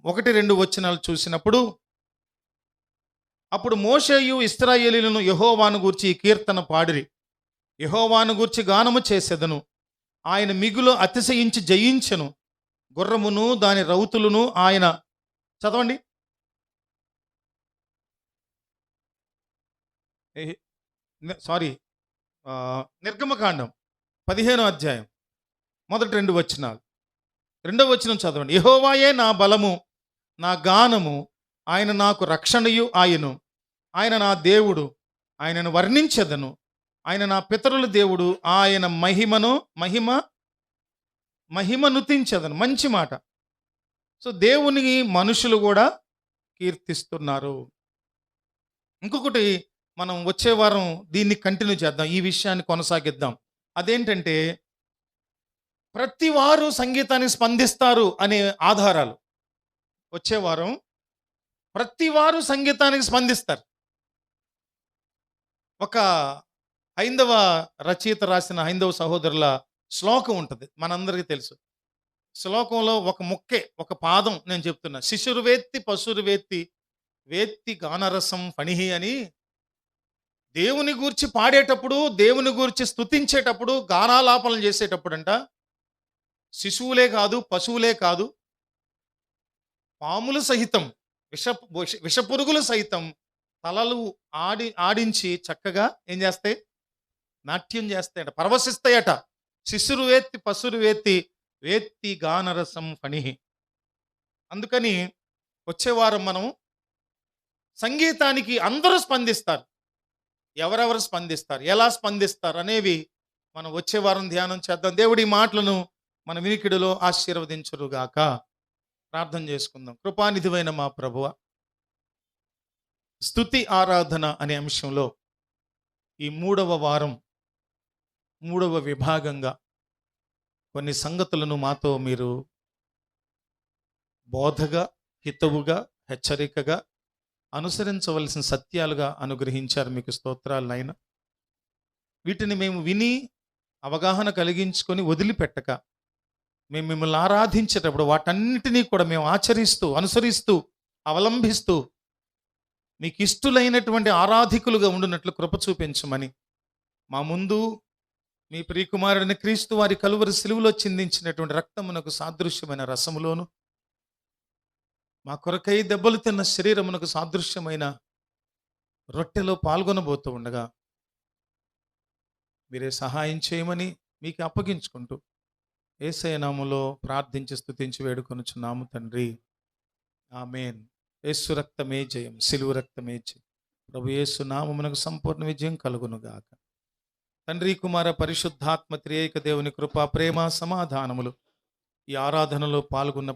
1-2 వచనాలు చూసినప్పుడు, అప్పుడు మోషేయు ఇశ్రాయేలీయులను యెహోవాను గూర్చి ఈ కీర్తన పాడిరి. యెహోవాను గూర్చి గానము చేసెదను, ఆయన మిగులు అతిశయించి జయించెను, గుర్రమును దాని రౌతులను ఆయన. చదవండి. నిర్గమకాండం 15వ అధ్యాయం 1-2 వచనాలు. 2వ వచనం చదవండి. యెహోవాయే నా బలము, నా గానము, ఆయన నాకు రక్షణయు ఆయను, ఆయన నా దేవుడు, ఆయనను వర్ణించెదను, ఆయన నా పితరుల దేవుడు, ఆయన మహిమనుతించెదను. మంచి మాట. సో దేవుని మనుషులు కూడా కీర్తిస్తున్నారు. ఇంకొకటి, మనం వచ్చే వారం దీన్ని కంటిన్యూ చేద్దాం, ఈ విషయాన్ని కొనసాగిద్దాం. అదేంటంటే, ప్రతి వారు సంగీతానికి స్పందిస్తారు అనే ఆధారాలు. వచ్చే వారం ప్రతి వారు సంగీతానికి స్పందిస్తారు. ఒక హైందవ రచయిత రాసిన హైందవ సహోదరుల శ్లోకం ఉంటుంది, మనందరికీ తెలుసు. శ్లోకంలో ఒక ముక్కే, ఒక పాదం నేను చెప్తున్నా. శిశురువేత్తి పశురువేత్తి వేత్తి గానరసం ఫణిహి అని దేవుని గూర్చి పాడేటప్పుడు, దేవుని గూర్చి స్తుతించేటప్పుడు, గానాలాపనలు చేసేటప్పుడంట శిశువులే కాదు, పశువులే కాదు, పాములు సహితం, విషపురుగులు సైతం తలలు ఆడించి చక్కగా ఏం చేస్తాయి? నాట్యం చేస్తాయట, పరవశిస్తాయట. శిశురు వేత్తి పశురు వేత్తి వేత్తి గానరసం ఫణిహి. అందుకని వచ్చే వారం మనం సంగీతానికి అందరూ స్పందిస్తారు. ఎవరెవరు స్పందిస్తారు, ఎలా స్పందిస్తారు అనేవి మనం వచ్చే వారం ధ్యానం చేద్దాం. దేవుడి మాటలను మన వినికిడిలో ఆశీర్వదించురుగాక. ప్రార్థన చేసుకుందాం. కృపానిధివైన మా ప్రభువ, స్తుతి ఆరాధన అనే అంశంలో ఈ 3వ వారం 3వ విభాగంగా కొన్ని సంగతులను మాతో మీరు బోధగా, హితవుగా, హెచ్చరికగా, అనుసరించవలసిన సత్యాలుగా అనుగ్రహించారు. మీకు స్తోత్రాలు నాయన. వీటిని మేము విని అవగాహన కలిగించుకొని వదిలిపెట్టక, మేము మిమ్మల్ని ఆరాధించేటప్పుడు వాటన్నిటినీ కూడా మేము ఆచరిస్తూ, అనుసరిస్తూ, అవలంబిస్తూ మీకు ఇష్టలైనటువంటి ఆరాధికులుగా ఉండునట్లు కృప చూపించమని, మా ముందు మీ ప్రియకుమారుడైన క్రీస్తు వారి కలువరి సిలువలో చిందించినటువంటి రక్తమునకు సాదృశ్యమైన రసములోను, మా కొరకై దెబ్బలు తిన్న శరీరమునకు సాదృశ్యమైన రొట్టెలో పాల్గొనబోతూ ఉండగా మీరే సహాయం చేయమని మీకు అప్పగించుకుంటూ యేసయ్య నామములో ప్రార్థించి స్తుతించి వేడుకొనుచున్నాము తండ్రి. ఆమేన్. యేసు రక్తమే జయం, సిలువ రక్తమే జయం. ప్రభు యేసు నామమునకు సంపూర్ణ విజయం కలుగును గాక. తండ్రి, కుమార, పరిశుద్ధాత్మ త్రియేక దేవుని కృప, ప్రేమ, సమాధానములు ఈ ఆరాధనలో పాల్గొన్న